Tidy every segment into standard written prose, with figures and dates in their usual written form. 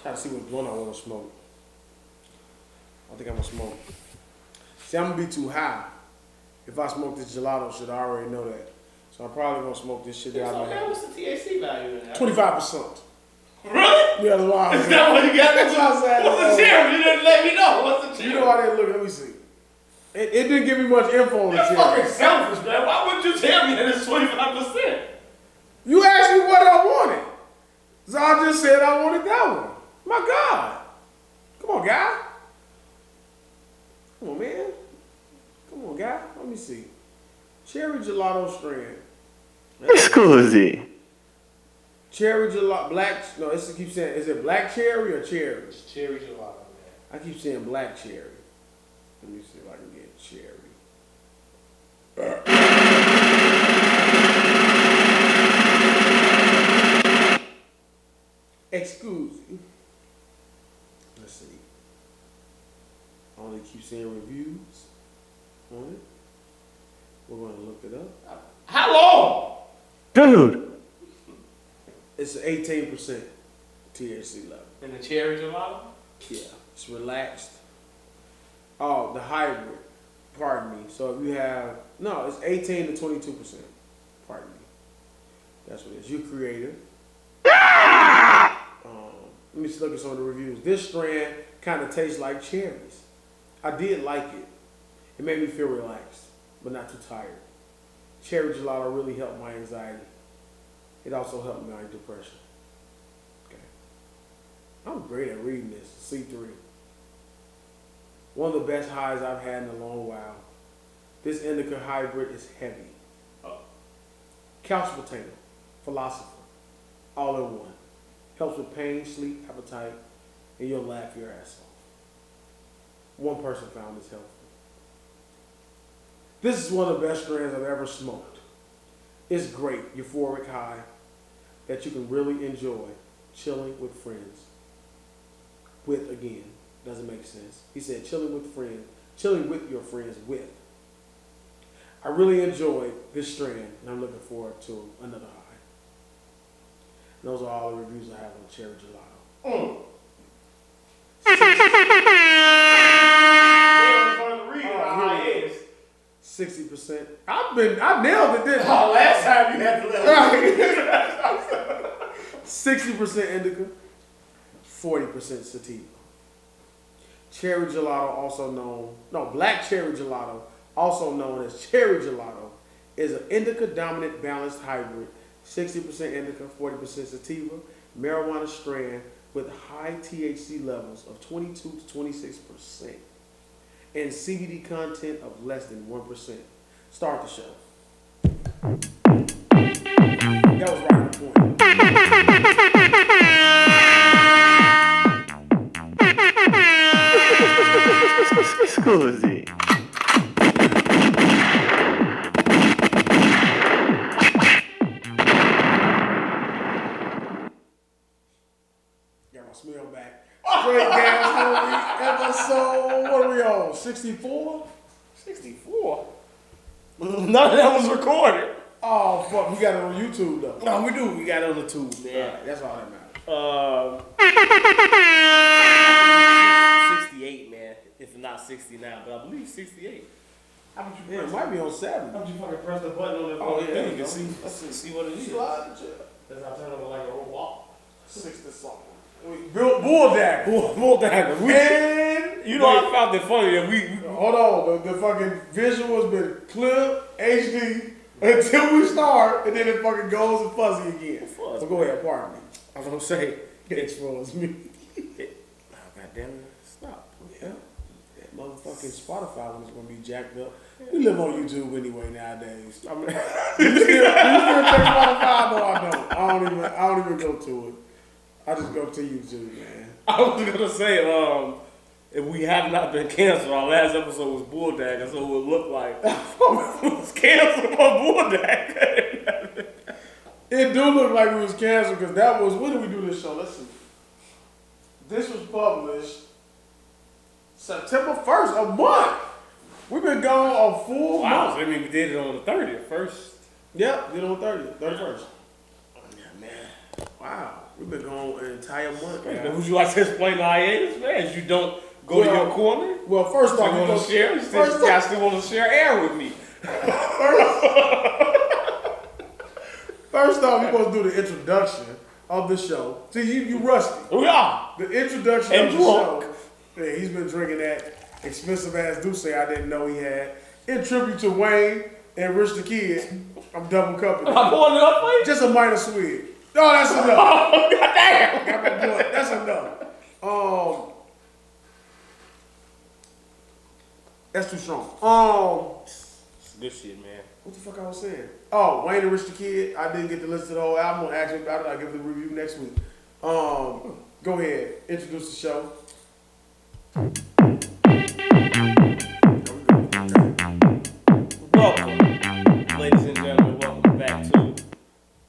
Try to see what blunt I want to smoke. I think I'm gonna smoke. See, I'm gonna be too high. If I smoke this gelato shit, I already know that. So I'm probably gonna smoke this shit that I okay. What's the THC value in that? 25%. Really? Yeah, that's why I Is that what you got? That's what I said. What's the cherry? You didn't let me know. What's the cherry? You know how they look. Let me see. It didn't give me much info on the You're cherry. fucking selfish, man. Why wouldn't you tell me that it's 25%? You asked me what I wanted. So I just said I wanted that one. My God. Come on, guy. Come on, man. Come on, guy. Let me see. Cherry gelato strand. Scusi. Cherry gelato, black, no, it keeps saying, is it black cherry or cherry? It's cherry gelato, man. I keep saying black cherry. Let me see if I can get cherry. Excuse me. Let's see. I only keep seeing reviews on it. We're going to look it up. How long? Dude. It's 18% THC level. In the cherry gelato? Yeah, it's relaxed. Oh, the hybrid. Pardon me. So if you have, no, it's 18 to 22%. Pardon me. That's what it is. You're creative. Let me just look at some of the reviews. This strand kind of tastes like cherries. I did like it. It made me feel relaxed, but not too tired. Cherry gelato really helped my anxiety. It also helped my depression. Okay. I'm great at reading this. C3. One of the best highs I've had in a long while. This indica hybrid is heavy. Couch potato. Philosopher. All in one. Helps with pain, sleep, appetite, and you'll laugh your ass off. One person found this helpful. This is one of the best strands I've ever smoked. It's great, euphoric high that you can really enjoy chilling with friends. With, again, doesn't make sense. He said chilling with friends, chilling with your friends with. I really enjoyed this strand, and I'm looking forward to another high. And those are all the reviews I have on cherry gelato. High is 60%. I nailed it, didn't I? Oh, last time you had to let 60% indica, 40% sativa. Cherry gelato, also known, black cherry gelato, also known as cherry gelato, is an indica dominant balanced hybrid, 60% indica, 40% sativa, marijuana strand with high THC levels of 22 to 26% and CBD content of less than 1%. Start the show. That was right on point. Scusi. Got my smell back. Great Gas Movie episode. What are we on? 64? 64? None of that was recorded. Oh, fuck. We got it on YouTube, though. No, we do. We got it on the tube, man. Right, that's all that matters. 68, man. If not 69, but I believe 68. How would you Yeah, it might be on 7. How would you fucking press the button on the Oh, yeah, you can see. Let's see what it is. Slide the chair. That's not turn over like a robot. 60 something. Bull dagger. Bull dagger. And You know, I found it funny that we hold on, the fucking visual has been clear, HD, until we start, and then it fucking goes and fuzzy again. Fuzz, so go ahead, pardon me. I was gonna say, it exposed me. Oh, goddamn it. Stop. Yeah. That motherfucking Spotify one is gonna be jacked up. We live on YouTube anyway nowadays. I mean, you still take Spotify? No, I don't. I don't even go to it. I just go to YouTube, man. I was gonna say, if we have not been canceled, our last episode was Bull Dagger, so it would look like it was canceled for Bull Dagger. It do look like we was canceled because that was, when did we do this show? Let's see. This was published September 1st, a month. We've been gone a full month. I mean, we did it on the 30th first. Yep, did it on 30th, 31st. Yeah, man. Wow. We've been gone an entire month, Man, man. would you like to explain the hiatus, man? As you don't go to your corner? Well, first off, You want to share? You first guys still want to share air with me? First off, we're supposed to do the introduction of the show. See, you rusty. We are. The introduction And of the drunk. show. Yeah, he's been drinking that expensive ass Douce I didn't know he had. In tribute to Wayne and Rich the Kid, I'm double cupping. Am I pouring it up for you? Just a minor swig. No, that's enough. Oh, goddamn. Got my blood. That's enough. That's too strong. It's good shit, man. What the fuck I was saying? Oh, Wayne and Rich the Kid. I didn't get to listen to the whole album. I'm gonna ask you about it. I'll give the review next week. Go ahead. Introduce the show. Welcome, ladies and gentlemen. Welcome back to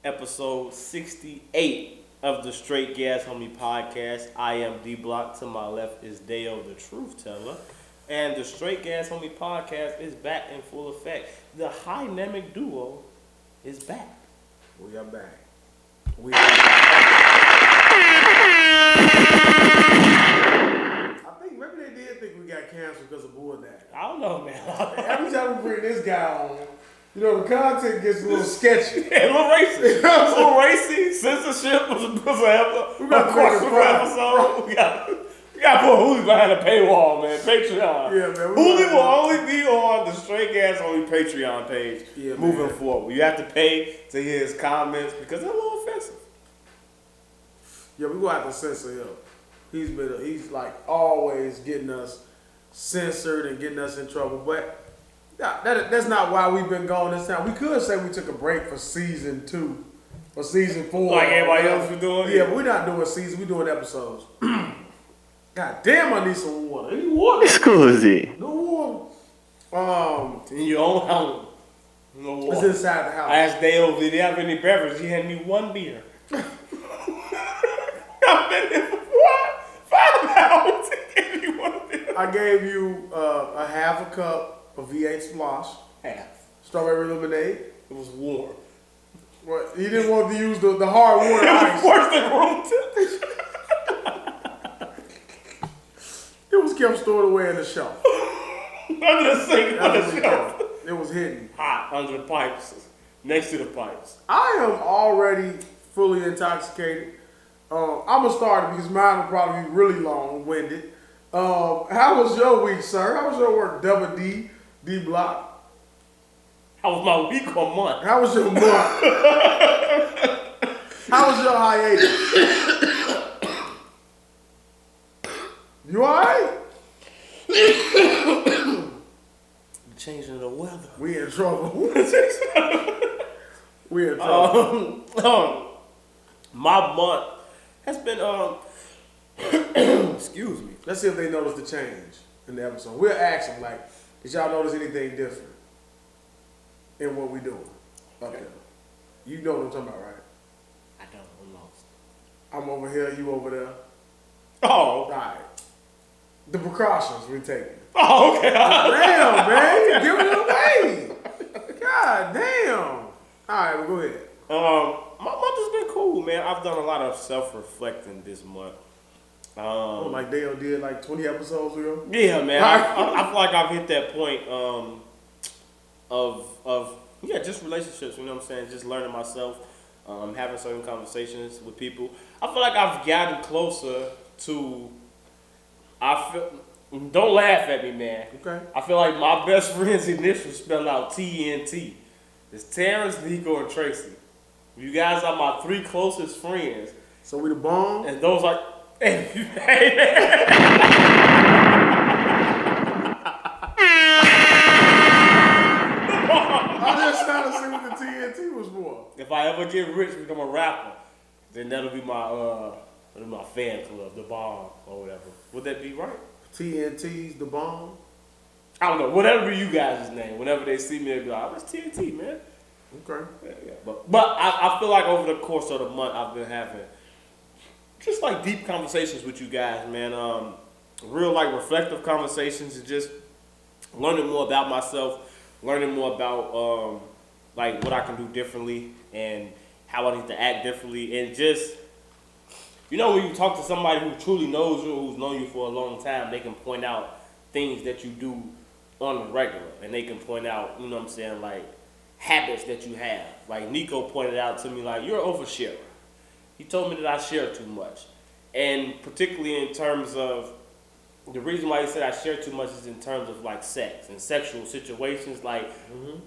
episode 68 of the Straight Gas Homie Podcast. I am Dblock. To my left is Daeo, the truth teller. And the Straight Gas Homie Podcast is back in full effect. The dynamic duo is back. We are back. We are back. I think maybe they did think we got canceled because of Bull Dag. I don't know, man. Every time we bring this guy on, you know, the content gets a little sketchy. A little racist. A little racy. Censorship was a We got to make it fun. episode. We got to put Hooli behind a paywall, man. Patreon. Yeah, man. Hooli will only be on the Straight Gas Only Patreon page moving forward. You have to pay to hear his comments because they're a little offensive. Yeah, we're gonna have to censor him. He's like always getting us censored and getting us in trouble. But that's not why we've been gone this time. We could say we took a break for season 2 or season 4. Like everybody else was doing? Yeah, but we're not doing season, we're doing episodes. God damn, I need some water. Any water? Scusi. No water. In your own home. No It's water. inside the house. I asked Daeo, did he have any beverage? He had me one beer. I've been there for what? 5 hours to give me one beer. I gave you a half a cup of V8 Splosh, Half. strawberry lemonade. It was warm. Well, he didn't want to use the hard water It was ice. worse than room temperature. It was kept stored away in the shelf. Under the sink, That's under what the we shelf. kept. It was hidden. Hot, under the pipes. Next to the pipes. I am already fully intoxicated. I'm gonna start it because mine will probably be really long-winded. How was your week, sir? How was your work, Double D Block? How was my week or month? How was your month? How was your hiatus? You alright? Changing the weather. We in trouble. We in trouble. My month has been excuse me. Let's see if they notice the change in the episode. We'll ask them, like, did y'all notice anything different in what we doing up there? You know what I'm talking about, right? I don't. I'm lost. I'm over here, you over there. Oh. All right. The precautions we're taking. Oh, okay. Damn, man, you giving it away. God damn. All right, well, go ahead. My month has been cool, man. I've done a lot of self-reflecting this month. Like Daeo did like 20 episodes ago. Yeah, man. I feel like I've hit that point of just relationships. You know what I'm saying? Just learning myself, having certain conversations with people. I feel like I've gotten closer to. Don't laugh at me, man. Okay. I feel like my best friend's initials spell out TNT. It's Terrence, Nico, and Tracy. You guys are my 3 closest friends. So we the bomb? And those are. Hey, man. I'm just trying to see what the TNT was for. If I ever get rich, become a rapper, then that'll be my fan club, the bomb or whatever. Would that be right? TNT's the bomb? I don't know. Whatever be you guys' name. Whenever they see me, they'll be like, "Oh, it's TNT, man." Okay. Yeah. But I feel like over the course of the month, I've been having just like deep conversations with you guys, man. Real like reflective conversations and just learning more about myself, learning more about like what I can do differently and how I need to act differently, and just you know, when you talk to somebody who truly knows you, who's known you for a long time, they can point out things that you do on the regular, and they can point out, you know what I'm saying, like habits that you have. Like Nico pointed out to me, like, you're an oversharer. He told me that I share too much, and particularly in terms of the reason why he said I share too much is in terms of like sex and sexual situations. Like,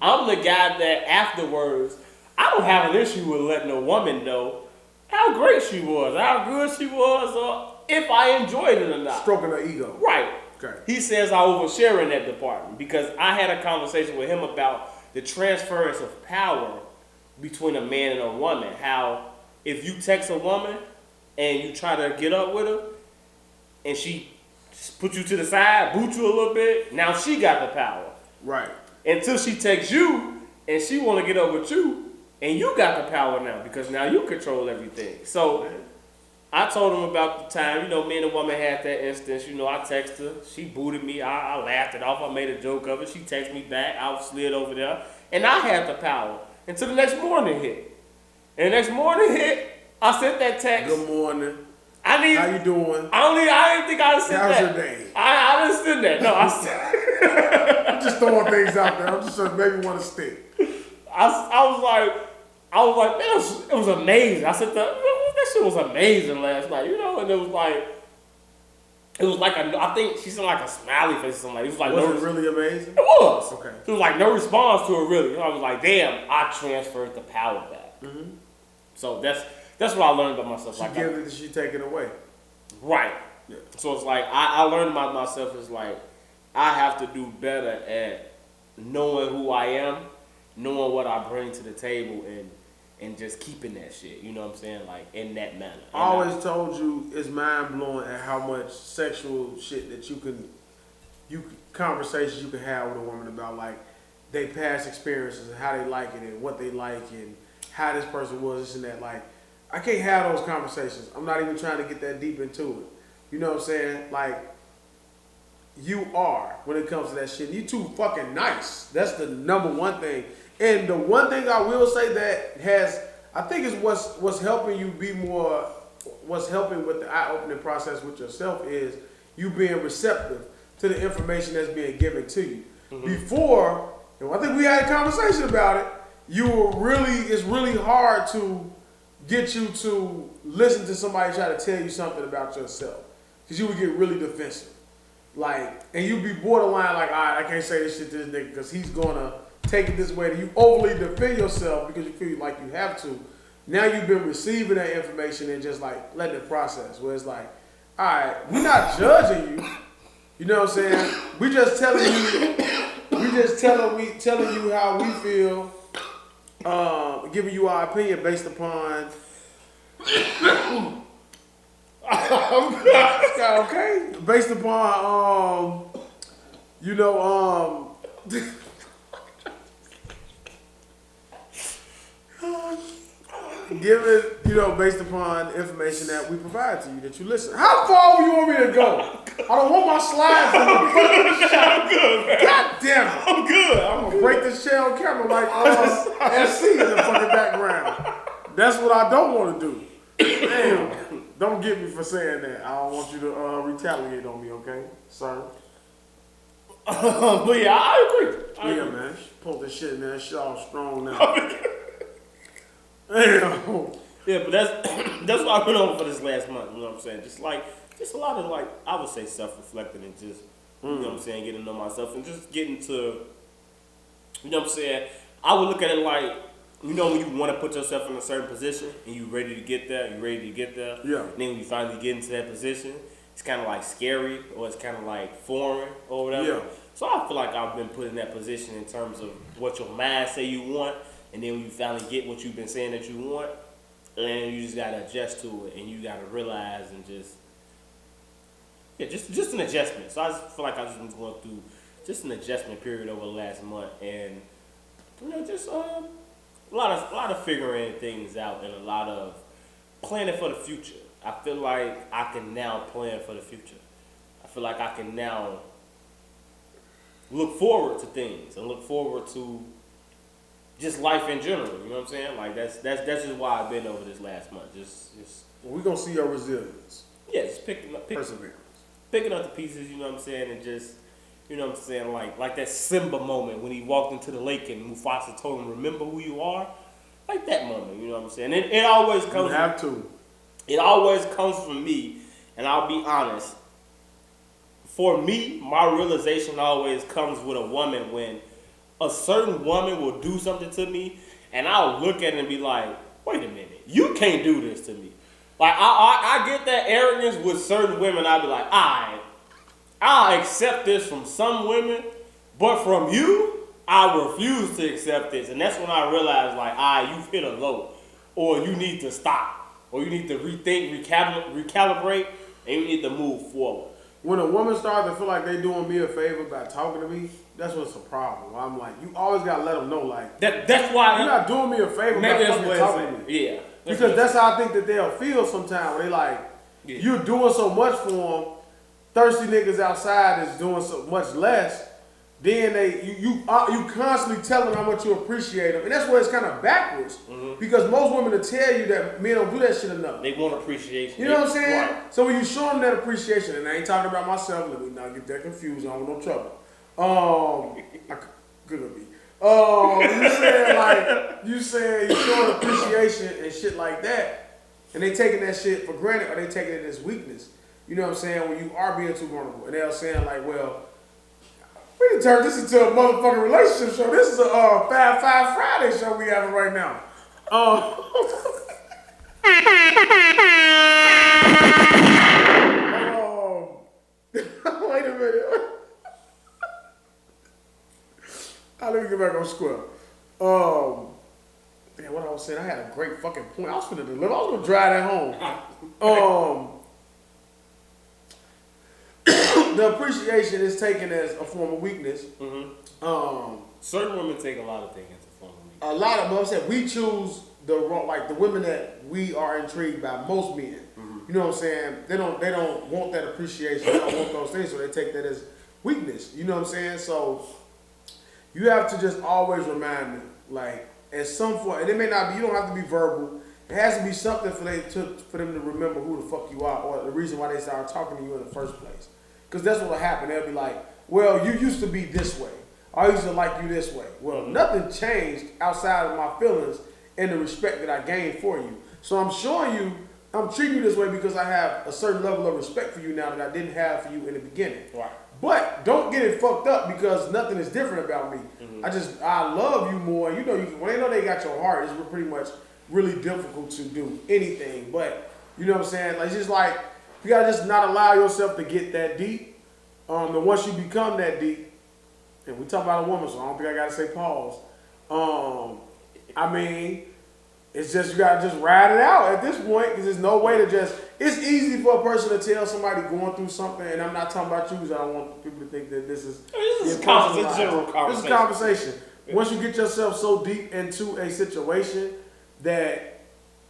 I'm the guy that afterwards, I don't have an issue with letting a woman know how great she was, how good she was, or if I enjoyed it or not. Stroking her ego. Right. Okay. He says I overshare in that department because I had a conversation with him about the transference of power between a man and a woman. How if you text a woman and you try to get up with her and she put you to the side, boot you a little bit, now she got the power. Right. Until she texts you and she want to get up with you, and you got the power now because now you control everything. So I told him about the time, you know, me and the woman had that instance. You know, I texted her, she booted me, I laughed it off, I made a joke of it. She texted me back, I slid over there, and I had the power until the next morning hit. And the next morning hit, I sent that text. Good morning. How you doing? I didn't think I sent that. How's your day? I didn't send that. No, I'm just throwing things out there. I'm just trying to maybe want to stick. I was like, man, it was amazing. I said that shit was amazing last night, you know, and it was like I think she said like a smiley face or something. It was like, was it really amazing? It was. Okay. It was like no response to it really. I was like, damn, I transferred the power back. Mm-hmm. So that's what I learned about myself. She like, give it, she take it away. Right. Yeah. So it's like I learned about myself is like I have to do better at knowing who I am, knowing what I bring to the table, and just keeping that shit. You know what I'm saying? Like in that manner. I always told you it's mind blowing at how much sexual shit that conversations you can have with a woman about like they past experiences and how they like it and what they like and how this person was, this and that. Like I can't have those conversations. I'm not even trying to get that deep into it. You know what I'm saying? Like you are when it comes to that shit. You too fucking nice. That's the number one thing. And the one thing I will say that I think is what's helping you be more, what's helping with the eye-opening process with yourself is you being receptive to the information that's being given to you. Mm-hmm. Before, and I think we had a conversation about it, it's really hard to get you to listen to somebody try to tell you something about yourself. Because you would get really defensive. Like, and you'd be borderline like, all right, I can't say this shit to this nigga because he's going to take it this way. That you overly defend yourself because you feel like you have to. Now you've been receiving that information and just like letting it process. Where it's like, all right, we're not judging you. You know what I'm saying? We just telling you how we feel, giving you our opinion based upon. Okay, based upon give it, based upon information that we provide to you, that you listen. How far you want me to go? I don't want my slides in the fucking shot. I'm good, man. God damn it. I'm good. I'm gonna break this shit on camera like SC in the fucking background. That's what I don't want to do. Damn. Don't get me for saying that. I don't want you to retaliate on me, okay, sir? But yeah, I agree. Yeah, man. Pull this shit, man. Shit all strong now. Damn. Yeah, but that's what I've been on for this last month. You know what I'm saying? Just a lot of like, I would say self-reflecting and just, you know what I'm saying, getting to know myself and just getting to, you know what I'm saying? I would look at it like, you know when you want to put yourself in a certain position and you ready to get there, Yeah. And then when you finally get into that position, it's kind of like scary or it's kind of like foreign or whatever. Yeah. So I feel like I've been put in that position in terms of what your mind say you want, and then when you finally get what you've been saying that you want, and you just gotta adjust to it, and you gotta realize and just an adjustment. So I just feel like I've just been going through just an adjustment period over the last month, and just a lot of figuring things out and a lot of planning for the future. I feel like I can now plan for the future. I feel like I can now look forward to things and look forward to just life in general. You know what I'm saying? Like that's just why I've been over this last month. Just We're gonna see your resilience, Yeah, just perseverance. picking up the pieces, you know what I'm saying, and just, you know what I'm saying, like that Simba moment when he walked into the lake and Mufasa told him, "Remember who you are." Like that moment, you know what I'm saying. It always comes. You have to. It always comes from me, and I'll be honest. For me, my realization always comes with a woman when a certain woman will do something to me, and I'll look at it and be like, "Wait a minute, you can't do this to me." Like I get that arrogance with certain women. I'll be like, I'll accept this from some women, but from you, I refuse to accept this. And that's when I realized, like, you've hit a low, or you need to stop, or you need to rethink, recalibrate, and you need to move forward. When a woman starts to feel like they doing me a favor by talking to me, that's what's a problem. I'm like, you always gotta let them know, like, that's why you're not doing me a favor by fucking talking to me. Yeah. Because that's how I think that they'll feel sometimes. They like, you're doing so much for them. Thirsty niggas outside is doing so much less. Then you constantly tell them how much you appreciate them, and that's where it's kind of backwards. Mm-hmm. Because most women will tell you that men don't do that shit enough. They want appreciation. You know what I'm saying? Right. So when you show them that appreciation, and I ain't talking about myself, let me not get that confused. I don't want no trouble. Good be. You saying you showing appreciation and shit like that, and they taking that shit for granted, or they taking it as weakness. You know what I'm saying? When you are being too vulnerable, and they're saying like, well, we done turned this into a motherfucking relationship show. This is a Fab Five Friday show we having right now. Wait a minute. Let me get back on square. Damn, what I was saying, I had a great fucking point. I was finna deliver. I was gonna drive that home. The appreciation is taken as a form of weakness. Mm-hmm. Certain women take a lot of things as a form of weakness. A lot of them, I'm saying, we choose the women that we are intrigued by. Most men, you know what I'm saying? They don't want that appreciation. They don't want those things, so they take that as weakness. You know what I'm saying? So you have to just always remind them, like, at some point, and it may not be. You don't have to be verbal. It has to be something for them to remember who the fuck you are, or the reason why they started talking to you in the first place. Because that's what will happen. They'll be like, well, you used to be this way. I used to like you this way. Well, nothing changed outside of my feelings and the respect that I gained for you. So I'm showing you, I'm treating you this way because I have a certain level of respect for you now that I didn't have for you in the beginning. Right. But don't get it fucked up because nothing is different about me. Mm-hmm. I love you more. You know, when they know they got your heart, it's pretty much really difficult to do anything. But, you know what I'm saying? Like, it's just like, you gotta just not allow yourself to get that deep. And once you become that deep, and we talk about a woman, so I don't think I gotta say pause. I mean, it's just, you gotta just ride it out at this point, because there's no way to just, it's easy for a person to tell somebody going through something, and I'm not talking about you, because I don't want people to think that this is a general conversation. This is a conversation. Once you get yourself so deep into a situation that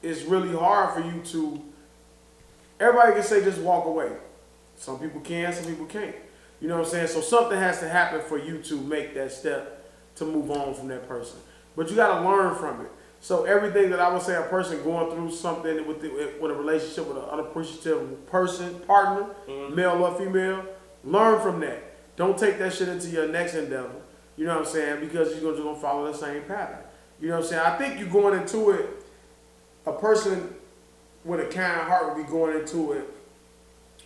it's really hard for you to, everybody can say just walk away. Some people can, some people can't. You know what I'm saying? So something has to happen for you to make that step to move on from that person. But you got to learn from it. So everything that I would say a person going through something with a relationship with an unappreciative person, partner, male or female, learn from that. Don't take that shit into your next endeavor. You know what I'm saying? Because you're just going to follow the same pattern. You know what I'm saying? I think you're going into it, a person with a kind heart would be going into it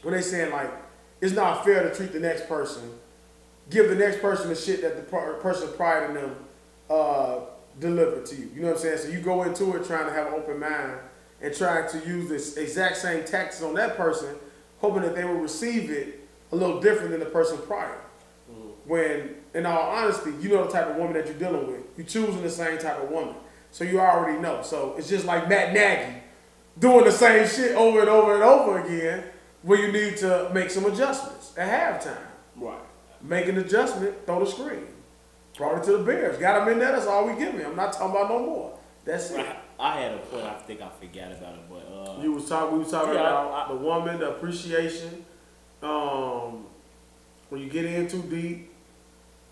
when they saying like, it's not fair to treat the next person, give the next person the shit that the person prior to them delivered to you. You know what I'm saying? So you go into it trying to have an open mind and trying to use this exact same tactics on that person, hoping that they will receive it a little different than the person prior. When, in all honesty, you know the type of woman that you're dealing with. You're choosing the same type of woman. So you already know. So it's just like Matt Nagy doing the same shit over and over and over again, where you need to make some adjustments at halftime. Right. Make an adjustment, throw the screen. Brought it to the Bears. Got them in there, that's all we give me. I'm not talking about no more. That's it. I had a point, I think I forgot about it, but we was talking about the woman, the appreciation. When you get in too deep,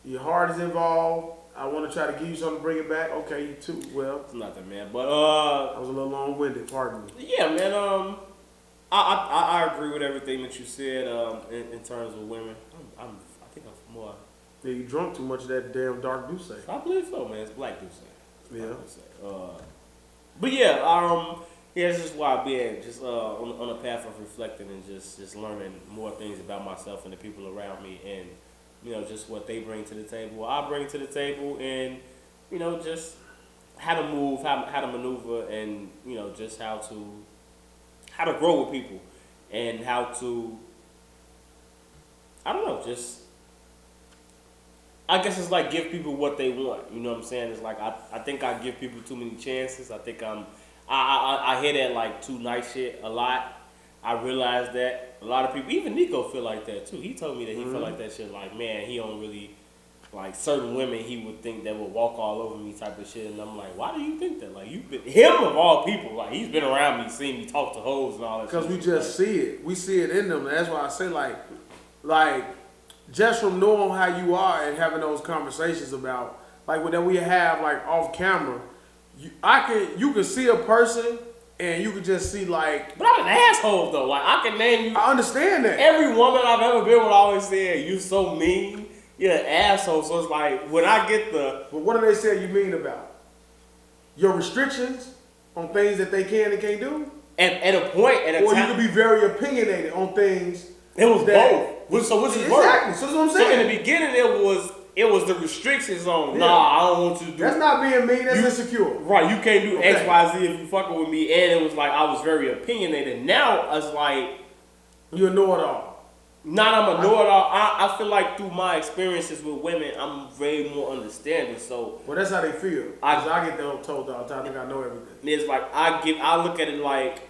your heart is involved. I want to try to give you something to bring it back. Okay, you too. Well, It's nothing, man. But I was a little long-winded. Pardon me. yeah, man. I agree with everything that you said. In terms of women, I think I'm more. Yeah, you drunk too much of that damn dark Douce. I believe so, man. It's black Douce. Yeah. But yeah, this is why I've been just on a path of reflecting and just learning more things about myself and the people around me, and just what they bring to the table, what I bring to the table, and just how to move, how to maneuver, and just how to grow with people, and how to, I don't know, just, I guess it's like give people what they want. You know what I'm saying? It's like I think I give people too many chances. I think I hear that like too nice shit a lot. I realize that a lot of people, even Nico, feel like that too. He told me that he feel like that shit. Like, man, he don't really like certain women. He would think that would walk all over me type of shit. And I'm like, why do you think that? Like, you've been him of all people. Like, he's been around me, seen me talk to hoes and all that. Because we just see it. We see it in them. That's why I say like just from knowing how you are and having those conversations about like when we have like off camera, you can see a person and you can just see like. But I'm an asshole though. Like, I can name you. I understand that. Every woman I've ever been with always said, "You so mean. You're an asshole." So it's like when I get the. But what do they say you mean about your restrictions on things that they can and can't do? At a point, at a or time, you can be very opinionated on things. It was both. So which is exactly. worse. So that's what I'm saying. So in the beginning, it was the restrictions on. Nah, I don't want you to do. That's not being mean. That's insecure. Right, you can't do X, Y, Z if you fucking with me. And it was like I was very opinionated. Now it's like you know it all. Not I'm a know-it-all. I feel like through my experiences with women, I'm very more understanding. So well, that's how they feel. I get them told all the time. I think I know everything. It's like I look at it like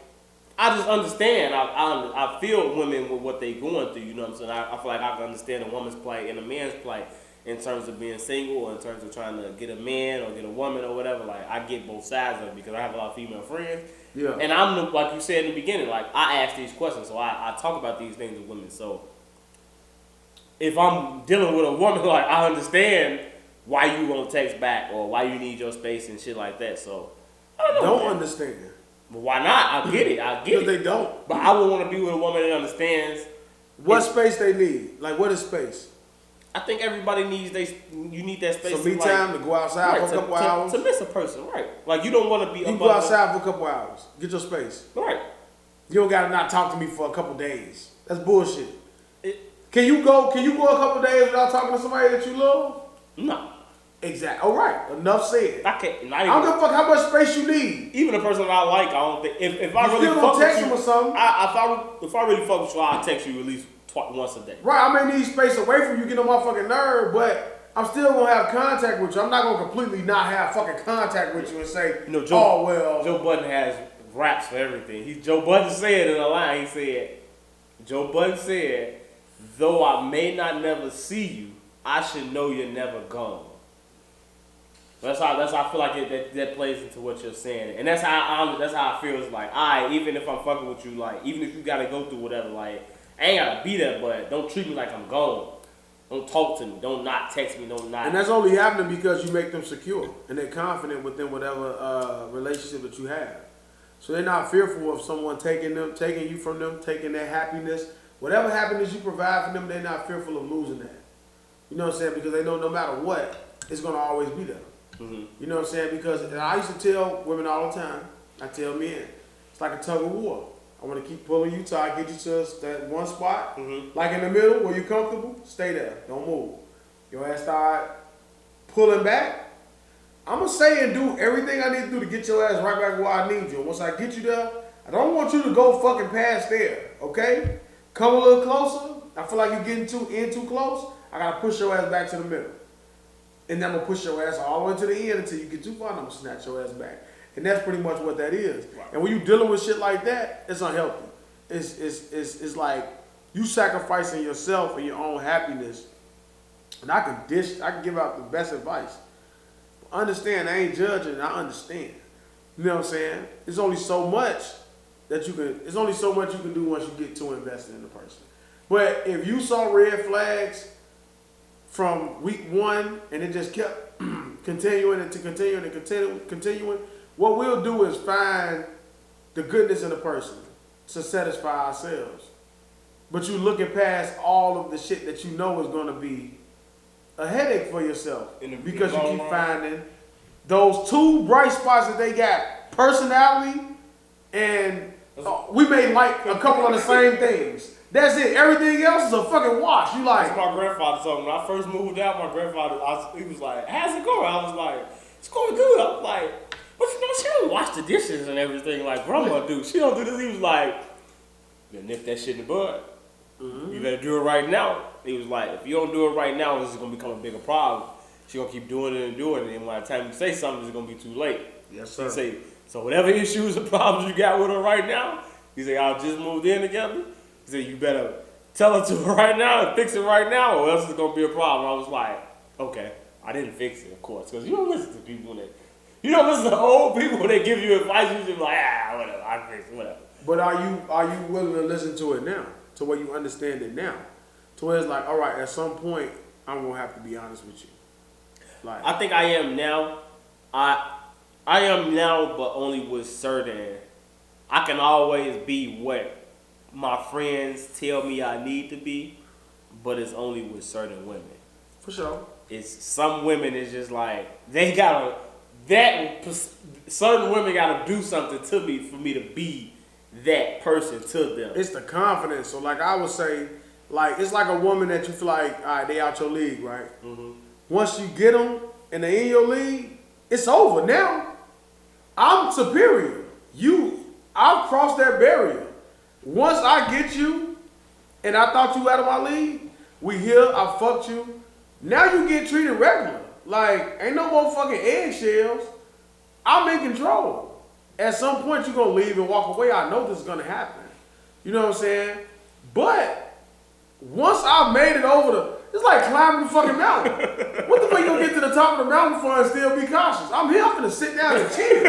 I just understand. I feel women with what they going through. You know what I'm saying? I feel like I can understand a woman's plight and a man's plight in terms of being single, or in terms of trying to get a man or get a woman or whatever. Like, I get both sides of it because I have a lot of female friends. Yeah. And I'm like you said in the beginning, like I ask these questions, so I talk about these things with women. So if I'm dealing with a woman, like I understand why you won't text back or why you need your space and shit like that. So I don't know. Understand. But why not? I get it. I get it. They don't. But I would want to be with a woman that understands what space they need. Like, what is space? I think everybody needs you need that space. Some me time to go outside for a couple hours. To miss a person, right? Like, you don't want to be. You go outside for a couple hours. Get your space. Right. You don't gotta not talk to me for a couple days. That's bullshit. Can you go a couple days without talking to somebody that you love? No. Exactly. All right. Enough said. I can't. I don't give a fuck how much space you need. Even a person that I like, I don't think. If I you really still fuck gonna text with you, them or something. if I really fuck with you, I'll text you at least once a day. Right. I may need space away from you, get on my fucking nerve, but I'm still gonna have contact with you. I'm not gonna completely not have fucking contact with you and say, Joe Budden has raps for everything. Joe Budden said in a line, Joe Budden said, "Though I may not never see you, I should know you're never gone." That's how I feel like that plays into what you're saying, and that's how I feel. It's like, even if I'm fucking with you, like even if you gotta go through whatever, like I ain't gotta be there, but don't treat me like I'm gone. Don't talk to me. Don't not text me. Don't not. And that's only happening because you make them secure and they're confident within whatever relationship that you have. So they're not fearful of someone taking you from them, taking their happiness. Whatever happiness you provide for them, they're not fearful of losing that. You know what I'm saying? Because they know no matter what, it's gonna always be there. Mm-hmm. You know what I'm saying? Because I used to tell women all the time, I tell men, it's like a tug of war. I want to keep pulling you till I get you to that one spot, like in the middle where you're comfortable, stay there, don't move. Your ass start pulling back, I'm going to say and do everything I need to do to get your ass right back where I need you. And once I get you there, I don't want you to go fucking past there, okay? Come a little closer. I feel like you're getting too close. I got to push your ass back to the middle. And then I'm going to push your ass all the way to the end until you get too far, and I'm going to snatch your ass back. And that's pretty much what that is. Wow. And when you're dealing with shit like that, it's unhealthy. It's like you sacrificing yourself and your own happiness. And I can give out the best advice. Understand, I ain't judging, I understand. You know what I'm saying? There's only so much you can do once you get too invested in the person. But if you saw red flags from week one, and it just kept continuing and continuing. What we'll do is find the goodness in a person to satisfy ourselves. But you looking past all of the shit that you know is going to be a headache for yourself because you keep finding those two bright spots that they got, personality and we may like a couple of the same things. That's it. Everything else is a fucking wash. You like. That's my grandfather told me. When I first moved out, my grandfather, he was like, how's it going? I was like, it's going good. I was like, but you know, she don't wash the dishes and everything like grandma do. She don't do this. He was like, you nip that shit in the bud. Mm-hmm. You better do it right now. He was like, if you don't do it right now, this is going to become a bigger problem. She going to keep doing it and doing it. And by the time you say something, it's going to be too late. Yes, sir. He say, so whatever issues or problems you got with her right now, he said, I just moved in together. He said, you better tell her to right now and fix it right now or else it's going to be a problem. I was like, okay. I didn't fix it, of course, because you don't listen to people you don't listen to old people when they give you advice. You just like, whatever, I fix it, whatever. But are you willing to listen to it now? To where you understand it now? To where it's like, all right, at some point, I'm going to have to be honest with you. Like, I think I am now. I am now, but only with certain. I can always be what my friends tell me I need to be, but it's only with certain women. For sure. It's some women is just like certain women gotta do something to me for me to be that person to them. It's the confidence. So like I would say, like it's like a woman that you feel like, all right, they out your league, right? Mm-hmm. Once you get them and they in your league, it's over. Now I'm superior. I've crossed that barrier. Once I get you, and I thought you out of my league, we here, I fucked you. Now you get treated regular. Like, ain't no more fucking eggshells. I'm in control. At some point, you're going to leave and walk away. I know this is going to happen. You know what I'm saying? But once I've made it over it's like climbing the fucking mountain. What the fuck you going to get to the top of the mountain for and still be cautious? I'm here, I'm going to sit down and chill.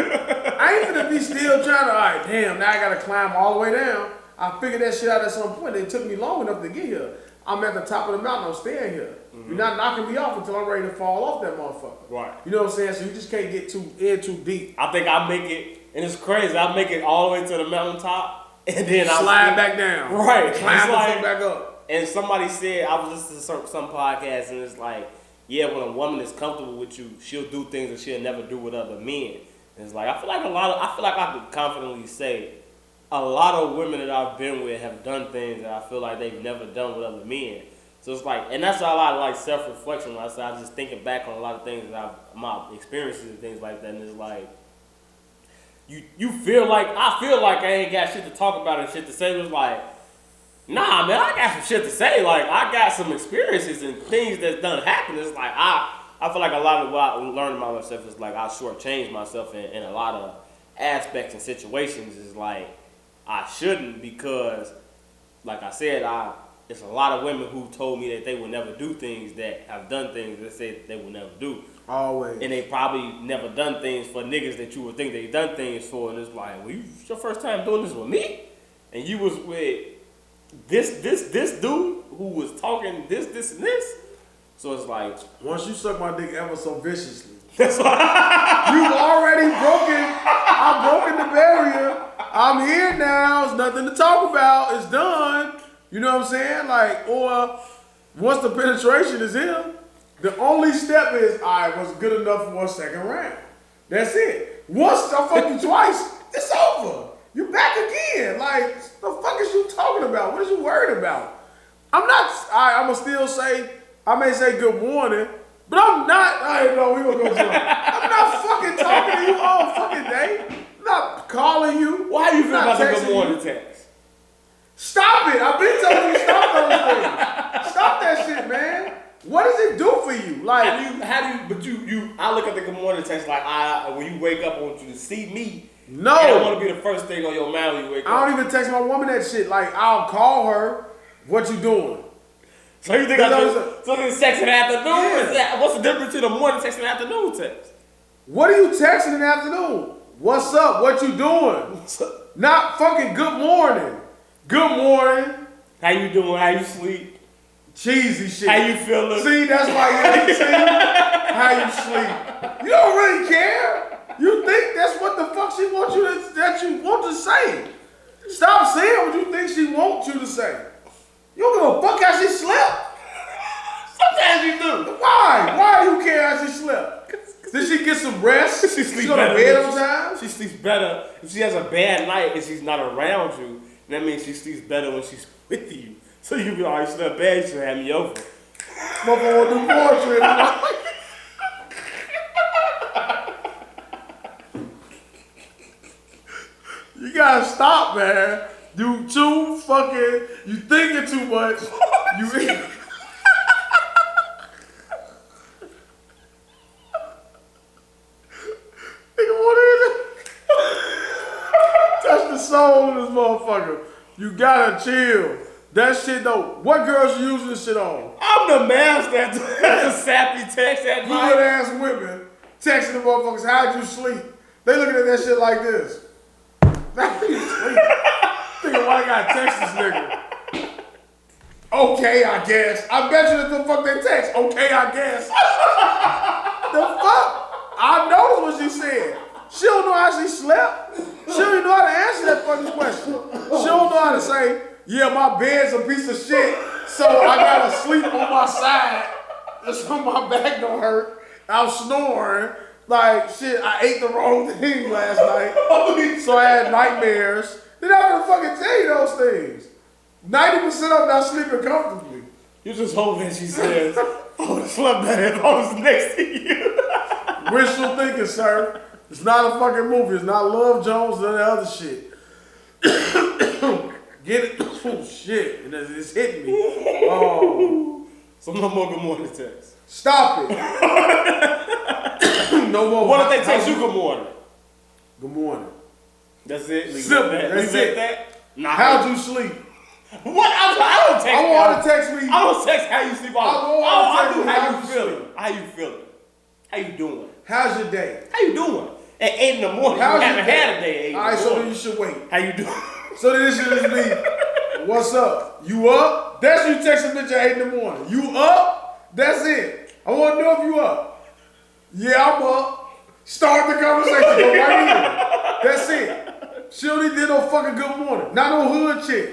I ain't going to be still trying to, all right, damn, now I got to climb all the way down. I figured that shit out at some point. It took me long enough to get here. I'm at the top of the mountain. I'm staying here. Mm-hmm. You're not knocking me off until I'm ready to fall off that motherfucker. Right. You know what I'm saying? So you just can't get too deep. I think I make it, and it's crazy. I make it all the way to the mountaintop, and then I slide back down. Right. Climb the fuck back up. And somebody said, I was listening to some podcast, and it's like, yeah, when a woman is comfortable with you, she'll do things that she'll never do with other men. And it's like I feel like I could confidently say a lot of women that I've been with have done things that I feel like they've never done with other men. So it's like, and that's a lot of like self-reflection. When I say, I'm just thinking back on a lot of things that my experiences and things like that, and it's like, you feel like, I feel like I ain't got shit to talk about and shit to say. It was like, nah, man, I got some shit to say. Like, I got some experiences and things that's done happen. It's like, I feel like a lot of what I learned about myself is like, I shortchanged myself in a lot of aspects and situations. Is like, I shouldn't, because, like I said, it's a lot of women who told me that they would never do things, that have done things that said they would never do. Always. And they probably never done things for niggas that you would think they done things for. And it's like, well, it's your first time doing this with me? And you was with this dude who was talking this, and this. So it's like, once you suck my dick ever so viciously, that's why you've already broken the barrier. I'm here now. It's nothing to talk about. It's done. You know what I'm saying? Like, or once the penetration is in, the only step is, all right, was good enough for 1 second round. That's it. Once I fuck you twice, it's over. You back again. Like, the fuck is you talking about? What is you worried about? I'm gonna still say, I may say good morning, but I'm not, I ain't know we gonna go to I'm not fucking talking to you all fucking day. I'm not calling you. Well, how you feel about the good morning text? Stop it. I've been telling you stop those things. Stop that shit, man. What does it do for you? Like, I look at the good morning text like, when you wake up, I want you to see me. No. And I want to be the first thing on your mind when you wake up. I don't even text my woman that shit. Like, I'll call her, what you doing? So you think it's sex in the afternoon? Yeah. What's the difference between the morning text and the afternoon text? What are you texting in the afternoon? What's up? What you doing? Not fucking good morning. Good morning. How you doing? How you sleep? Cheesy shit. How you feeling? See, that's why you see how you sleep. You don't really care. You think that's what the fuck she wants you to that you want to say. Stop saying what you think she wants you to say. You don't give a fuck how she slept. Sometimes you do. Why? Why do you care how she slept? Did she get some rest? She sleeps go to better. bed on time? She sleeps better if she has a bad night and she's not around you. That means she sleeps better when she's with you. So you be like, you slept bad, you should have me over. Motherfucker do poetry. You gotta stop, man. You too fucking. You thinking too much. You. Touch the soul of this motherfucker. You gotta chill. That shit though. What girls you using this shit on? I'm the master at the sappy text at Good night. ass women texting the motherfuckers, how'd you sleep? They looking at that shit like this. How'd you sleep? Thinking, why I gotta text this nigga? Okay, I guess. I bet you that's the fuck they text. Okay, I guess. The fuck? I noticed what she said. She don't know how she slept. She don't even know how to answer that fucking question. She don't know how to say, yeah, my bed's a piece of shit, so I gotta sleep on my side so my back don't hurt. I'm snoring. Like, shit, I ate the wrong thing last night, so I had nightmares. Then I'm gonna fucking tell you those things. 90% of them not sleeping comfortably. You just hope that she says, I would have slept better if I was next to you. Wishful thinking, sir. It's not a fucking movie. It's not Love Jones or the other shit. Get it? Oh, shit. And it's hitting me. Oh. So no more good morning text. Stop it. No more. What if they text you good morning? Good morning. That's it? Simple. That's it. Nah. How'd you sleep? What? I don't text I want her to text me. I don't text how you sleep. I do how you feeling. How you feeling? How you doing? How's your day? How you doing? At 8 in the morning, How's you your haven't day? had a day at 8 in the Alright, so then morning. you should wait. How you doing? So then this should just be, what's up? You up? That's you text a bitch at 8 in the morning. You up? That's it. I want to know if you up. Yeah, I'm up. Start the conversation. Go right in. That's it. She don't need to hear no fucking good morning. Not no hood chick.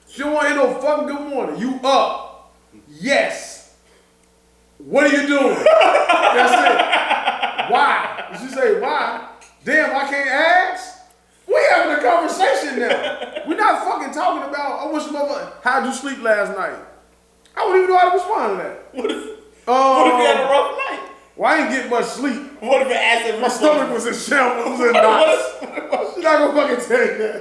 She don't want to hear no fucking good morning. You up? Yes. What are you doing? That's it. Why? Did she say why? Damn, I can't ask? We having a conversation now. We're not fucking talking about, I wish mother, how'd you sleep last night? I wouldn't even know how to respond to that. What if you had a rough night? Well, I didn't get much sleep. What if it asked My stomach was in shambles and knots. She's not gonna fucking tell you that.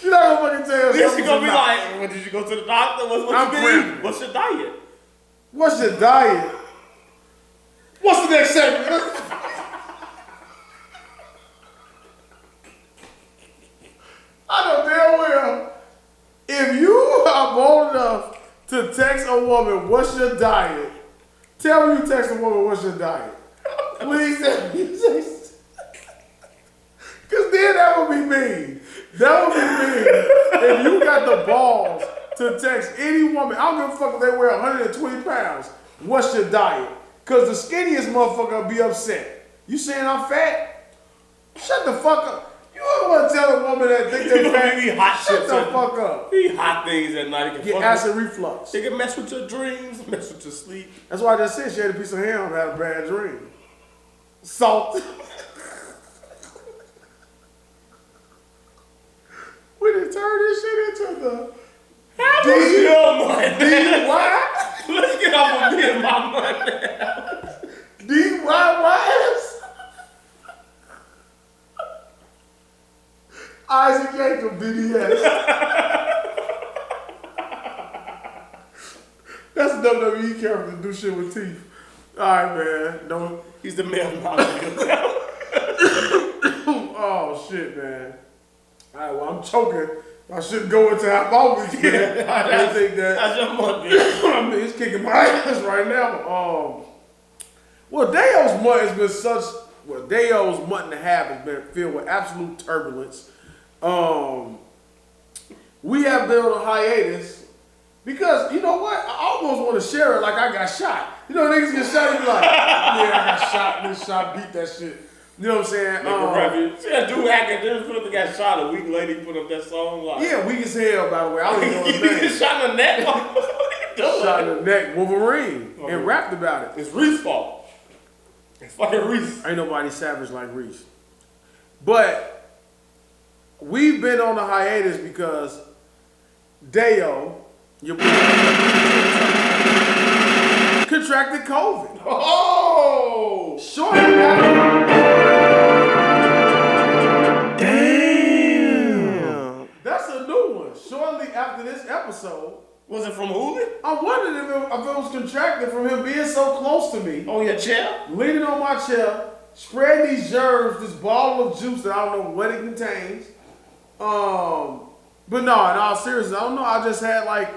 She's not gonna fucking tell you Then she gonna be knots. like, well, did you go to the doctor? What I'm you cramping. eat? What's your diet? What's your diet? What's the next segment? I know damn well, if you are bold enough to text a woman, what's your diet? Tell me you text a woman, what's your diet? Please tell me. Because then that would be mean. That would be mean if you got the balls to text any woman. I don't give a fuck if they weigh 120 pounds. What's your diet? Because the skinniest motherfucker will be upset. You saying I'm fat? Shut the fuck up. You don't want to tell a woman that think they fat. Eat hot Shut shit the too. fuck up. Eat hot things at night. It can Get fuck acid reflux. They can mess with your dreams, mess with your sleep. That's why I just said she had a piece of ham and had a bad dream. Salt. We done turned this shit into the How was your money? DIY. Let's get off of me and my money. DIYs. Isaac Jacob, DDS. That's a WWE character to do shit with teeth. Alright, man. Don't. He's the male model. Oh, shit, man. Alright, well, I'm choking. I shouldn't go into half hour again. I didn't think that. That's your money. I mean, it's kicking my ass right now. Well, Daeo's month has been such. Well, Daeo's month and a half has been filled with absolute turbulence. We have been on a hiatus Because you know what? I almost want to share it like I got shot. You know, niggas get shot, you be like, yeah, I got shot, this shot, beat that shit. You know what I'm saying? See that dude acting different. Got shot a week later. He put up that song. Like, Yeah, weak as hell, by the way. I don't even know his name. He shot in the neck. Shot in the neck, Wolverine, and rapped about it. It's Reese's fault. It's fucking Reese. Ain't nobody savage like Reese. But we've been on a hiatus because Daeo, your boy, contracted COVID. Oh! Shortly after, Damn. that's a new one. Shortly after this episode, Was it from Hulu? I wondered if it was contracted from him being so close to me, On your chair? leaning on my chair, spreading these germs, this bottle of juice that I don't know what it contains. But no, in all seriousness, I don't know. I just had like,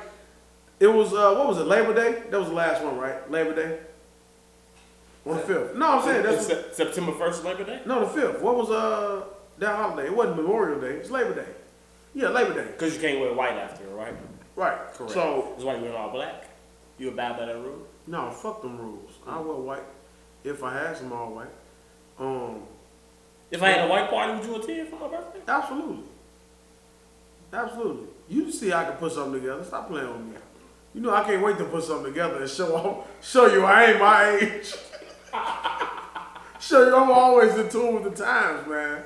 it was, what was it, Labor Day? That was the last one, right? Labor Day? On the 5th. No, I'm saying that's September 1st, Labor Day? no, the 5th. What was that holiday? It wasn't Memorial Day. It's Labor Day. Yeah, Labor Day. Because you can't wear white after, right? Right. Correct. So That's why you wear all black. You abide by that rule? no, fuck them rules. I wear white if I had some all white. If I had a white party, would you attend for my birthday? Absolutely. Absolutely. You see I can put something together. Stop playing with me. You know I can't wait to put something together and show you I ain't my age. Show you I'm always in tune with the times, man.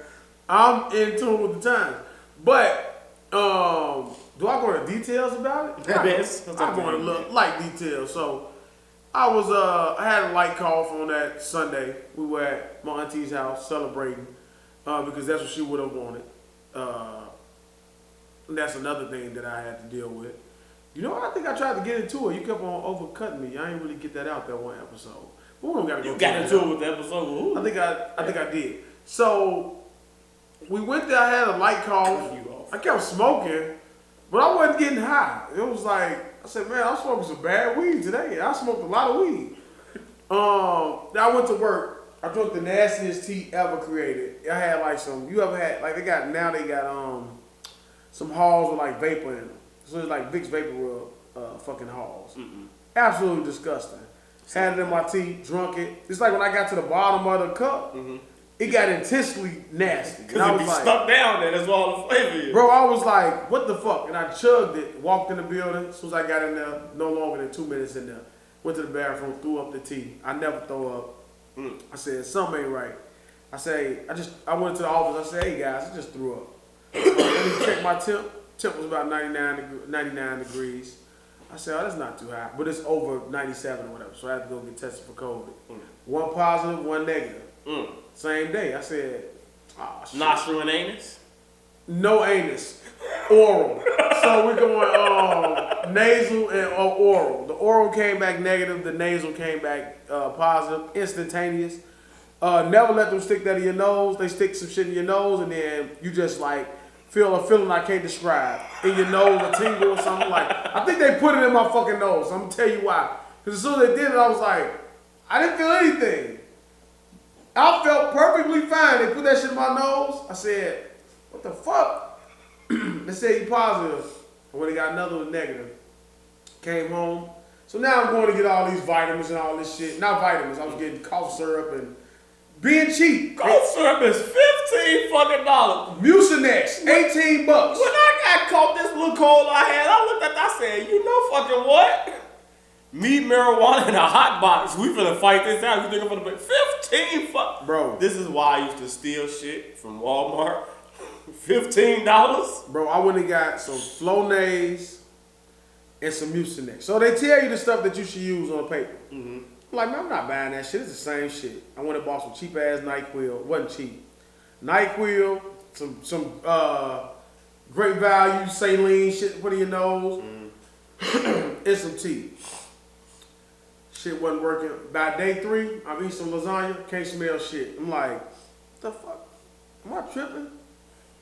I'm in tune with the times. But do I go into details about it? Yes. I go into little light details. So I had a light call from that Sunday. We were at my auntie's house celebrating because that's what she would have wanted. And that's another thing that I had to deal with. You know, I think I tried to get into it. You kept on overcutting me. I didn't really get that out that one episode. But we don't gotta go. You got into it with the episode. Ooh. I think I did. So we went there. I had a light call. I kept smoking, but I wasn't getting high. It was like I said, man, I'm smoking some bad weed today. I smoked a lot of weed. Then I went to work. I drank the nastiest tea ever created. I had like some. You ever had like they got some halls with like vapor in them. So it's like Vicks Vapor Rub fucking halls. Absolutely disgusting. Had it in my tea, drunk it. It's like when I got to the bottom of the cup, it got intensely nasty. And I Because it was be like, stuck down there. That's all the flavor is. bro, I was like, what the fuck? And I chugged it, walked in the building. As soon as I got in there, no longer than 2 minutes in there. Went to the bathroom, threw up the tea. I never throw up. I said, something ain't right. I went to the office. I said, hey guys, I just threw up. Let me check my temp. Temp was about 99 degrees. I said, oh, that's not too high. But it's over 97 or whatever. So I had to go get tested for COVID. One positive, one negative. Same day. I said, oh, shit. Nostril and anus? No anus. Oral. So we're going nasal and oral. The oral came back negative. The nasal came back positive. Instantaneous. Never let them stick that in your nose. They stick some shit in your nose and then you just like feel a feeling I can't describe. In your nose, a tingle or something like. I think they put it in my fucking nose. I'm gonna tell you why. Because as soon as they did it, I was like, I didn't feel anything. I felt perfectly fine. They put that shit in my nose. I said, what the fuck? They said you positive. I went and got another one negative. Came home. So now I'm going to get all these vitamins and all this shit. Not vitamins. I was getting cough syrup and being cheap. Cough syrup is $15 fucking dollars. Mucinex, $18. When I got caught this little cold I had, I looked at that, I said, you know fucking what? Me, marijuana, and a hot box. We finna fight this out. You think I'm gonna pay 15 fuck? Bro. This is why I used to steal shit from Walmart. $15? Bro, I went and got some Flonase and some Mucinex. So they tell you the stuff that you should use on paper. I'm like, man, I'm not buying that shit. It's the same shit. I went and bought some cheap ass NyQuil. It wasn't cheap. NyQuil, some great value saline shit to put in your nose, and some tea. Shit wasn't working. By day 3, I'm eating some lasagna, can't smell shit. I'm like, the fuck? Am I tripping?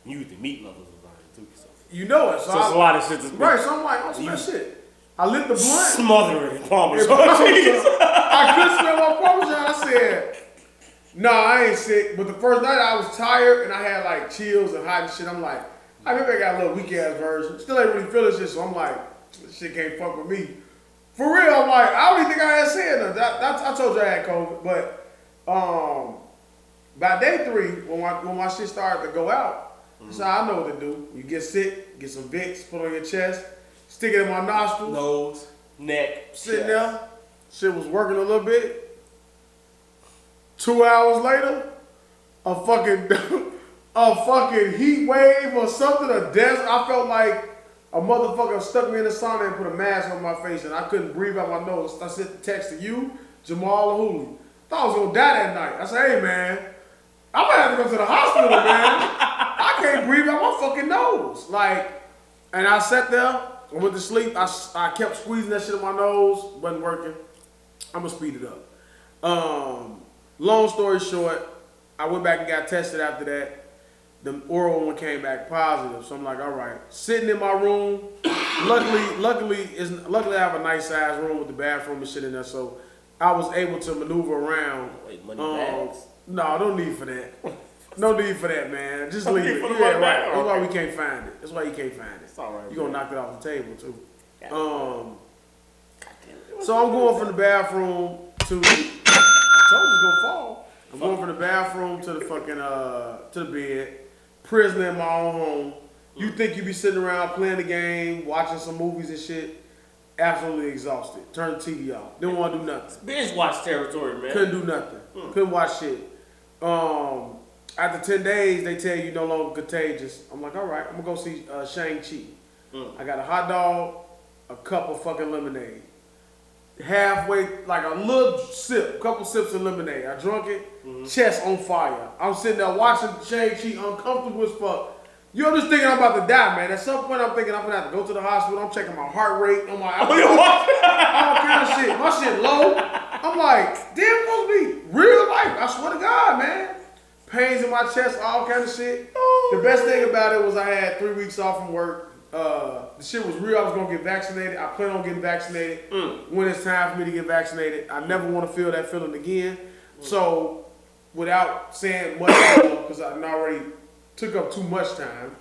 You eat the meat lovers too. So. You know it. So it's a lot of shit to right, so I'm like, oh, smell shit. I lit the blunt. Smother it in Parmesan cheese. I couldn't smell my Parmesan. I said, nah, I ain't sick. But the first night I was tired and I had like chills and hot and shit. I'm like, I maybe I got a little weak ass version. Still ain't really feeling shit, so I'm like, This shit can't fuck with me. For real, I'm like, I don't even think I had said nothing. I told you I had COVID, but by day 3, when my shit started to go out, so I know what to do. You get sick, get some Vicks, put on your chest, stick it in my nostrils, nose, neck, sitting chest. there. Shit was working a little bit. 2 hours later, a fucking heat wave or something, a desert. I felt like a motherfucker stuck me in the sauna and put a mask on my face and I couldn't breathe out my nose. I sent the text to you, Jamal, and Hulu. Thought I was gonna die that night. I said, hey man, I'm gonna have to go to the hospital, man. I can't breathe out my fucking nose. Like, and I sat there, I went to sleep. I kept squeezing that shit in my nose, wasn't working. I'm gonna speed it up. Long story short, I went back and got tested after that. The oral one came back positive, so I'm like, all right. Sitting in my room, luckily I have a nice size room with the bathroom and shit in there, so I was able to maneuver around. Wait, money bags? No, no need for that. No need for that, man. Just leave it. for the Yeah, money right. bag? That's why we can't find it. That's why you can't find it. It's all right. You gonna knock it off the table too. Goddamn. So I'm going from the bathroom to. I told you it's gonna fall. I'm going from the bathroom to the fucking to the bed. Prisoner in my own home. You think you be sitting around playing the game, watching some movies and shit? Absolutely exhausted. Turn the TV off. Didn't want to do nothing. Binge watch territory, man. Couldn't do nothing. Couldn't watch shit. After 10 days, they tell you no longer contagious. I'm like, all right, I'm gonna go see Shang-Chi. I got a hot dog, a cup of fucking lemonade. Halfway, like a little sip, couple sips of lemonade. I drunk it, chest on fire. I'm sitting there watching Shang-Chi, uncomfortable as fuck. You're just thinking I'm about to die, man. At some point, I'm thinking I'm gonna have to go to the hospital. I'm checking my heart rate. I'm like, all kind of shit. My shit low. I'm like, damn, supposed to be real life. I swear to God, man. Pains in my chest, all kind of shit. The best thing about it was I had 3 weeks off from work. The shit was real. I was gonna get vaccinated. I plan on getting vaccinated when it's time for me to get vaccinated. I never want to feel that feeling again. So, without saying much more, because I already took up too much time,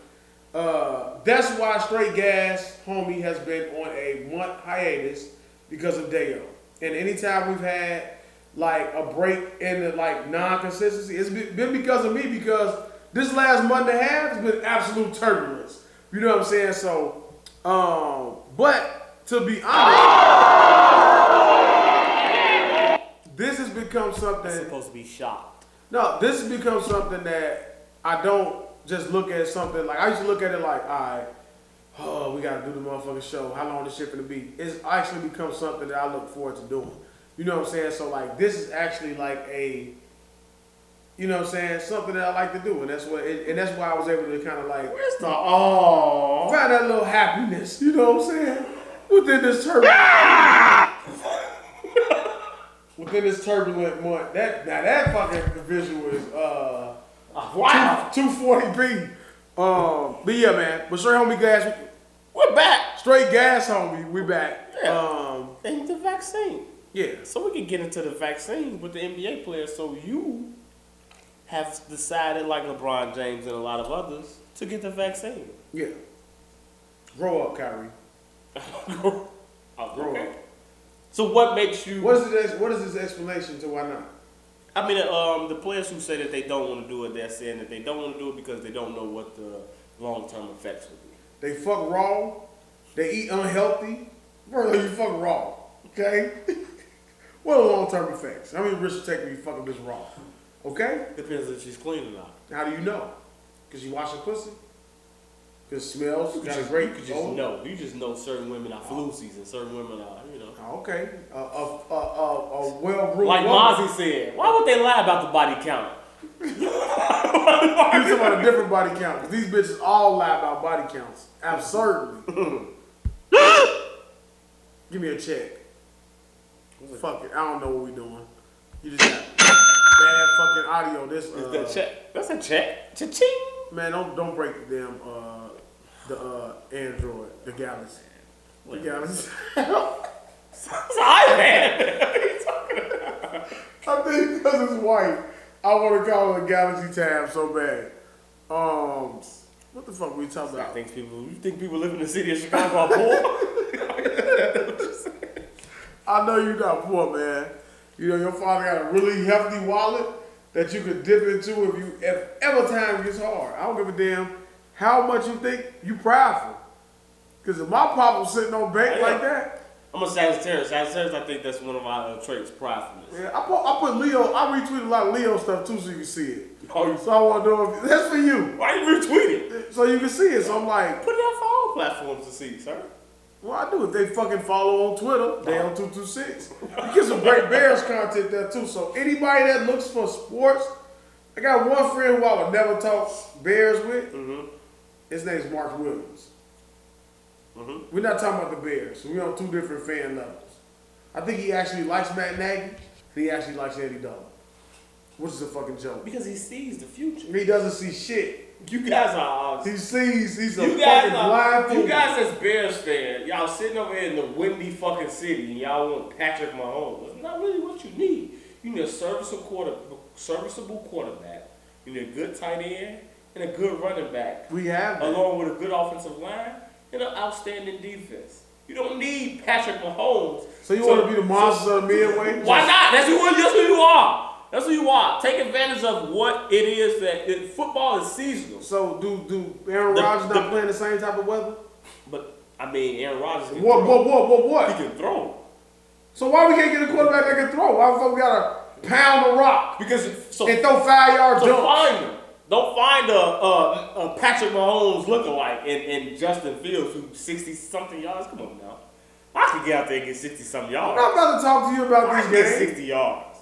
that's why Straight Gas, homie, has been on a month hiatus because of Daeo. And anytime we've had like a break in the like non-consistency, it's been because of me, because this last month and a half has been absolute turbulence. You know what I'm saying? So, but to be honest, this has become something. It's supposed to be shocked. No, this has become something that I don't just look at something like I used to look at it like, all right, oh, we gotta do the motherfucking show. How long this shit gonna be? It's actually become something that I look forward to doing. You know what I'm saying? So like, this is actually like a, you know what I'm saying, something that I like to do, and that's what, and that's why I was able to kind of like, Where's the find that little happiness. You know what I'm saying? Within this turbulent month. That fucking visual is wow. 240p. But yeah, man. But straight homie gas. We're back. Straight gas homie. We back. Yeah. And the vaccine. Yeah. So we can get into the vaccine with the NBA players. So you have decided, like LeBron James and a lot of others, to get the vaccine. Yeah. Grow up, Kyrie. Grow Okay. up. So what makes you? What is his explanation to why not? I mean, the players who say that they don't want to do it, they're saying that they don't want to do it because they don't know what the long-term effects will be. They fuck raw. They eat unhealthy. Bro, you fuck raw. Okay? What are long-term effects? How many risks take when you fuck a bitch raw? Okay? Depends if she's clean or not. How do you know? Because you wash her pussy? Because it smells? Got a You great just know. You just know certain women are floozies and certain women are, you know. Okay. A well-groomed Like woman. Mozzie said, why would they lie about the body count? He's talking about a different body count. Because these bitches all lie about body counts. Absurdly. Give me a check. Fuck it. I don't know what we doing. You just got bad fucking audio. This That check. That's a check. Cha-ching. man, don't break the damn Android, the Galaxy. The Galaxy. It's an iPad. I think because it's white, I want to call it a Galaxy Tab so bad. What the fuck we talking about? You think people live in the city of Chicago are poor? I know you're not poor, man. You know, your father got a really hefty wallet that you could dip into if ever time gets hard. I don't give a damn how much you think you prideful. Because if my papa was sitting on bank like that. I'm a Sagittarius. Sagittarius, I think that's one of my traits, pridefulness. Yeah, I put Leo, I retweet a lot of Leo stuff too so you can see it. Oh, So I want to know if that's for you. why you retweet it? So you can see it. So I'm like, Put it out for all platforms to see, sir. well, I do. If they fucking follow on Twitter, Daeo226. You get some great Bears content there too. So anybody that looks for sports, I got one friend who I would never talk Bears with. Mm-hmm. His name's Mark Williams. Mm-hmm. We're not talking about the Bears. We're on two different fan levels. I think he actually likes Matt Nagy, and he actually likes Andy Dalton, which is a fucking joke. Because he sees the future. He doesn't see shit. You guys are. He sees. He's a You guys fucking blind fool. You guys as Bears fans, y'all sitting over here in the windy fucking city, and y'all want Patrick Mahomes. That's not really what you need. You need a serviceable quarterback. You need a good tight end and a good running back. We have that. Along with a good offensive line and an outstanding defense. You don't need Patrick Mahomes. So you want to be the monsters of the midway? Why not? That's who you are. That's who you are. Take advantage of what it is that football is seasonal. So do Aaron Rodgers not playing the same type of weather? But I mean, Aaron Rodgers can What? He can throw. So why we can't get a quarterback that can throw? Why the fuck we gotta pound a rock Because and throw 5-yard so dunks? find them. Don't find a Patrick Mahomes lookalike and Justin Fields who's 60-something yards. Come on now. I could get out there and get 60-something I'm yards. not about to talk to you about I these can get games. 60 yards.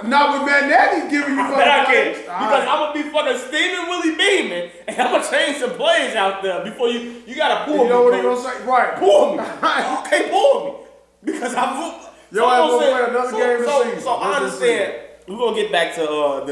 Not with Matt Nagy giving you I fucking bet I plays. can. Because I'm going to be fucking steaming Willie Beeman and I'm going to change some plays out there before you got to pull me. You know what he coach. gonna say? Right. Pull me. Okay, pull me. Because I'm... Yo, I will play another game this season. So I understand. We're going to get back to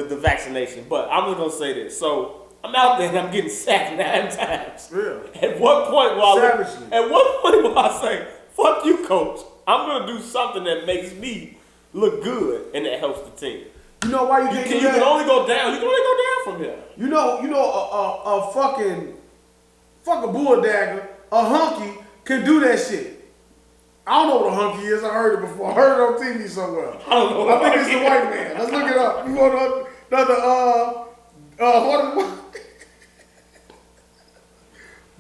the vaccination, but I'm just going to say this. So I'm out there and I'm getting sacked 9 times. Yeah. At what point Savagely. will I say, fuck you, coach? I'm going to do something that makes me look good and that helps the team. You know why you can't do You that? can only go down. You can only go down from here. You know, a fucking bull dagger, a hunky can do that shit. I don't know what a hunky is. I heard it before. I heard it on TV somewhere. I don't know. I think it's the white man. Let's look it up. You want another what?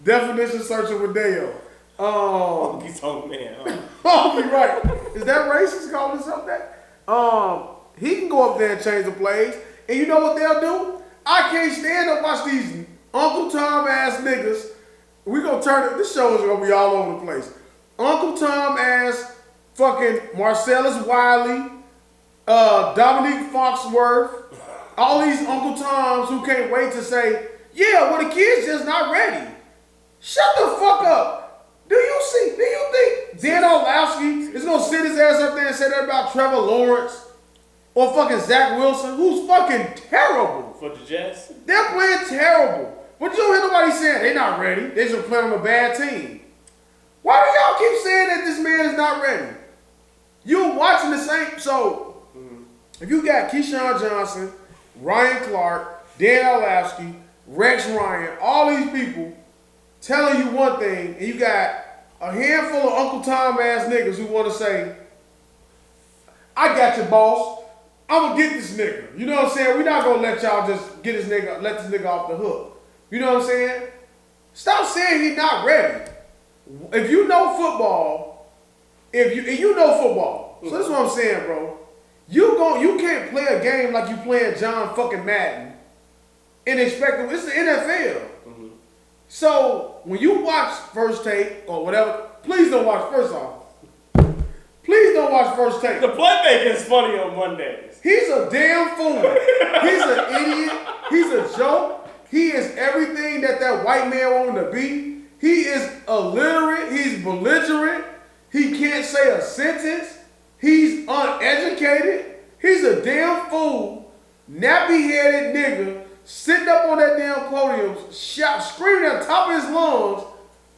Definition searching with Daeo. He's old man. Oh, you're right. Is that racist calling himself that? He can go up there and change the plays. And you know what they'll do? I can't stand up watch these Uncle Tom ass niggas. We gonna turn it. This show is gonna be all over the place. Uncle Tom ass fucking Marcellus Wiley, Dominique Foxworth, all these Uncle Toms who can't wait to say, yeah, well the kid's just not ready. Shut the fuck up. Do you think Dan Orlovsky is gonna sit his ass up there and say that about Trevor Lawrence or fucking Zach Wilson, who's fucking terrible? For the Jets? They're playing terrible. But you don't hear nobody saying they're not ready. They just playing on a bad team. Why do y'all keep saying that this man is not ready? You're watching the same. So, if you got Keyshawn Johnson, Ryan Clark, Dan Orlovsky, Rex Ryan, all these people telling you one thing, and you got a handful of Uncle Tom ass niggas who want to say, I got your boss. I'm gonna get this nigga. You know what I'm saying? We're not gonna let y'all just let this nigga off the hook. You know what I'm saying? Stop saying he's not ready. If you know football, if you know football, so that's what I'm saying, bro. You can't play a game like you playing John fucking Madden and expect it. It's the NFL. So when you watch First Take or whatever, please don't watch First Off. Please don't watch First Take. The playmaking is funny on Mondays. He's a damn fool. He's an idiot. He's a joke. He is everything that white man wanted to be. He is illiterate. He's belligerent. He can't say a sentence. He's uneducated. He's a damn fool, nappy-headed nigga sitting up on that damn podium, screaming at the top of his lungs,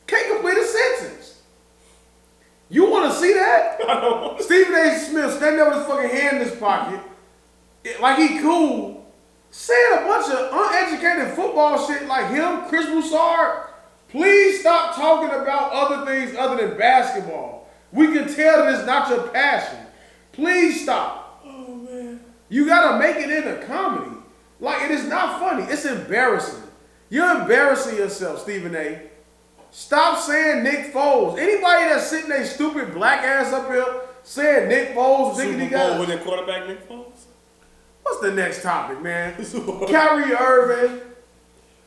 can't complete a sentence. You want to see that? Stephen A. Smith standing there with his fucking hand in his pocket, like he cool, saying a bunch of uneducated football shit like him, Chris Broussard. Please stop talking about other things other than basketball. We can tell that it's not your passion. Please stop. Oh man. You gotta make it into comedy. Like, it is not funny. It's embarrassing. You're embarrassing yourself, Stephen A. Stop saying Nick Foles. Anybody that's sitting their stupid black ass up here saying Nick Foles, thinking he Super Bowl got. winning quarterback Nick Foles. What's the next topic, man? Kyrie Irving.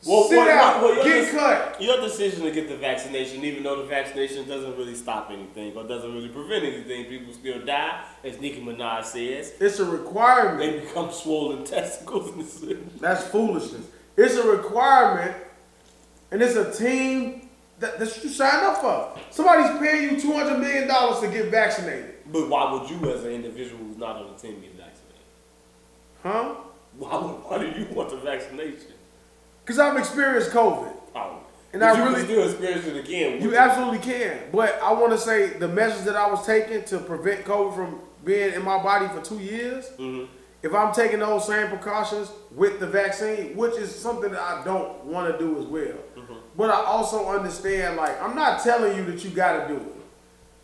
Well, sit out. Get cut. Your decision to get the vaccination, even though the vaccination doesn't really stop anything or doesn't really prevent anything, people still die, as Nicki Minaj says. It's a requirement. They become swollen testicles. That's foolishness. It's a requirement, and it's a team that you signed up for. Somebody's paying you $200 million to get vaccinated. But why would you, as an individual who's not on the team, get vaccinated? Huh? Why do you want the vaccination? Because I've experienced COVID. Oh. And But I you really can still experience it again. You absolutely can. But I want to say the measures that I was taking to prevent COVID from being in my body for 2 years, if I'm taking those same precautions with the vaccine, which is something that I don't want to do as well. But I also understand, like, I'm not telling you that you got to do it.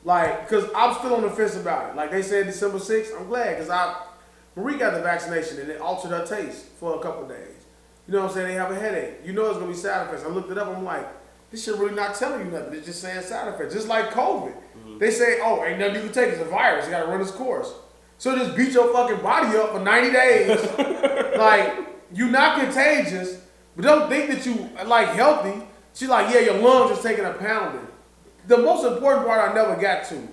Like, because I'm still on the fence about it. Like they said December 6th, I'm glad because Marie got the vaccination and it altered her taste for a couple days. You know what I'm saying? They have a headache. You know it's going to be side effects. I looked it up. I'm like, this shit really not telling you nothing. It's just saying side effects. Just like COVID. They say, oh, ain't nothing you can take. It's a virus. You got to run its course. So just beat your fucking body up for 90 days. Like, you're not contagious, but don't think that you, like, healthy. She's like, yeah, your lungs is taking a pounding. The most important part I never got to,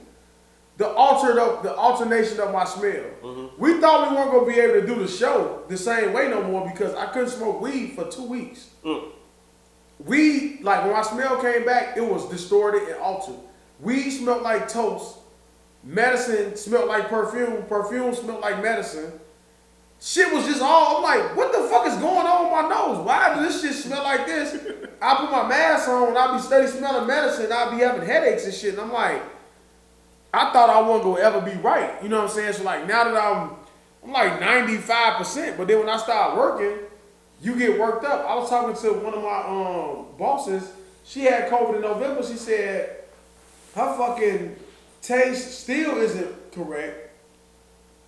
the alternation of my smell. We thought we weren't going to be able to do the show the same way no more because I couldn't smoke weed for 2 weeks. Weed, like when my smell came back, it was distorted and altered. Weed smelled like toast. Medicine smelled like perfume. Perfume smelled like medicine. Shit was just all, I'm like, what the fuck is going on with my nose? Why does this shit smell like this? I put my mask on and I'll be steady smelling medicine. I'll be having headaches and shit. And I'm like, I thought I wasn't gonna ever be right. You know what I'm saying? So like now that I'm like 95%, but then when I start working, you get worked up. I was talking to one of my bosses. She had COVID in November. She said her fucking taste still isn't correct.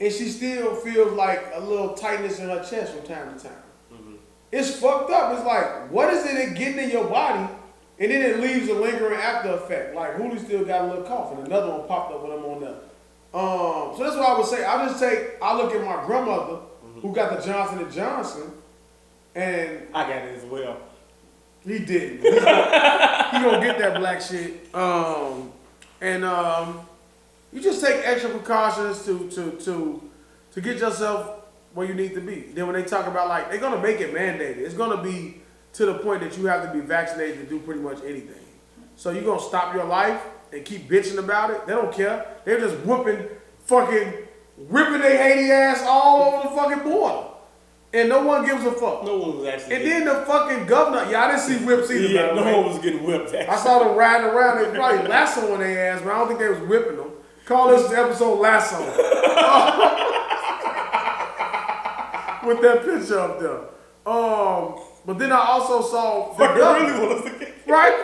And she still feels like a little tightness in her chest from time to time. It's fucked up. It's like, what is it getting in your body? And then it leaves a lingering after effect. Like, Hootie still got a little cough, and another one popped up when I'm on there. So that's what I would say. I look at my grandmother, who got the Johnson & Johnson, and I got it as well. he didn't. He gonna get that black shit. You just take extra precautions to get yourself where you need to be. Then when they talk about, like, they're gonna make it mandated. It's gonna be to the point that you have to be vaccinated to do pretty much anything. So you're gonna stop your life and keep bitching about it. They don't care. They're just ripping their Haiti ass all over the fucking border. And no one gives a fuck. No one was actually. And then the fucking governor, y'all didn't see whips either. Yeah, no one was getting whipped. Actually. I saw them riding around. They probably lassoing their ass, but I don't think they was whipping them. Call this episode Lasso. With that picture up there. But then I also saw the governor. Right?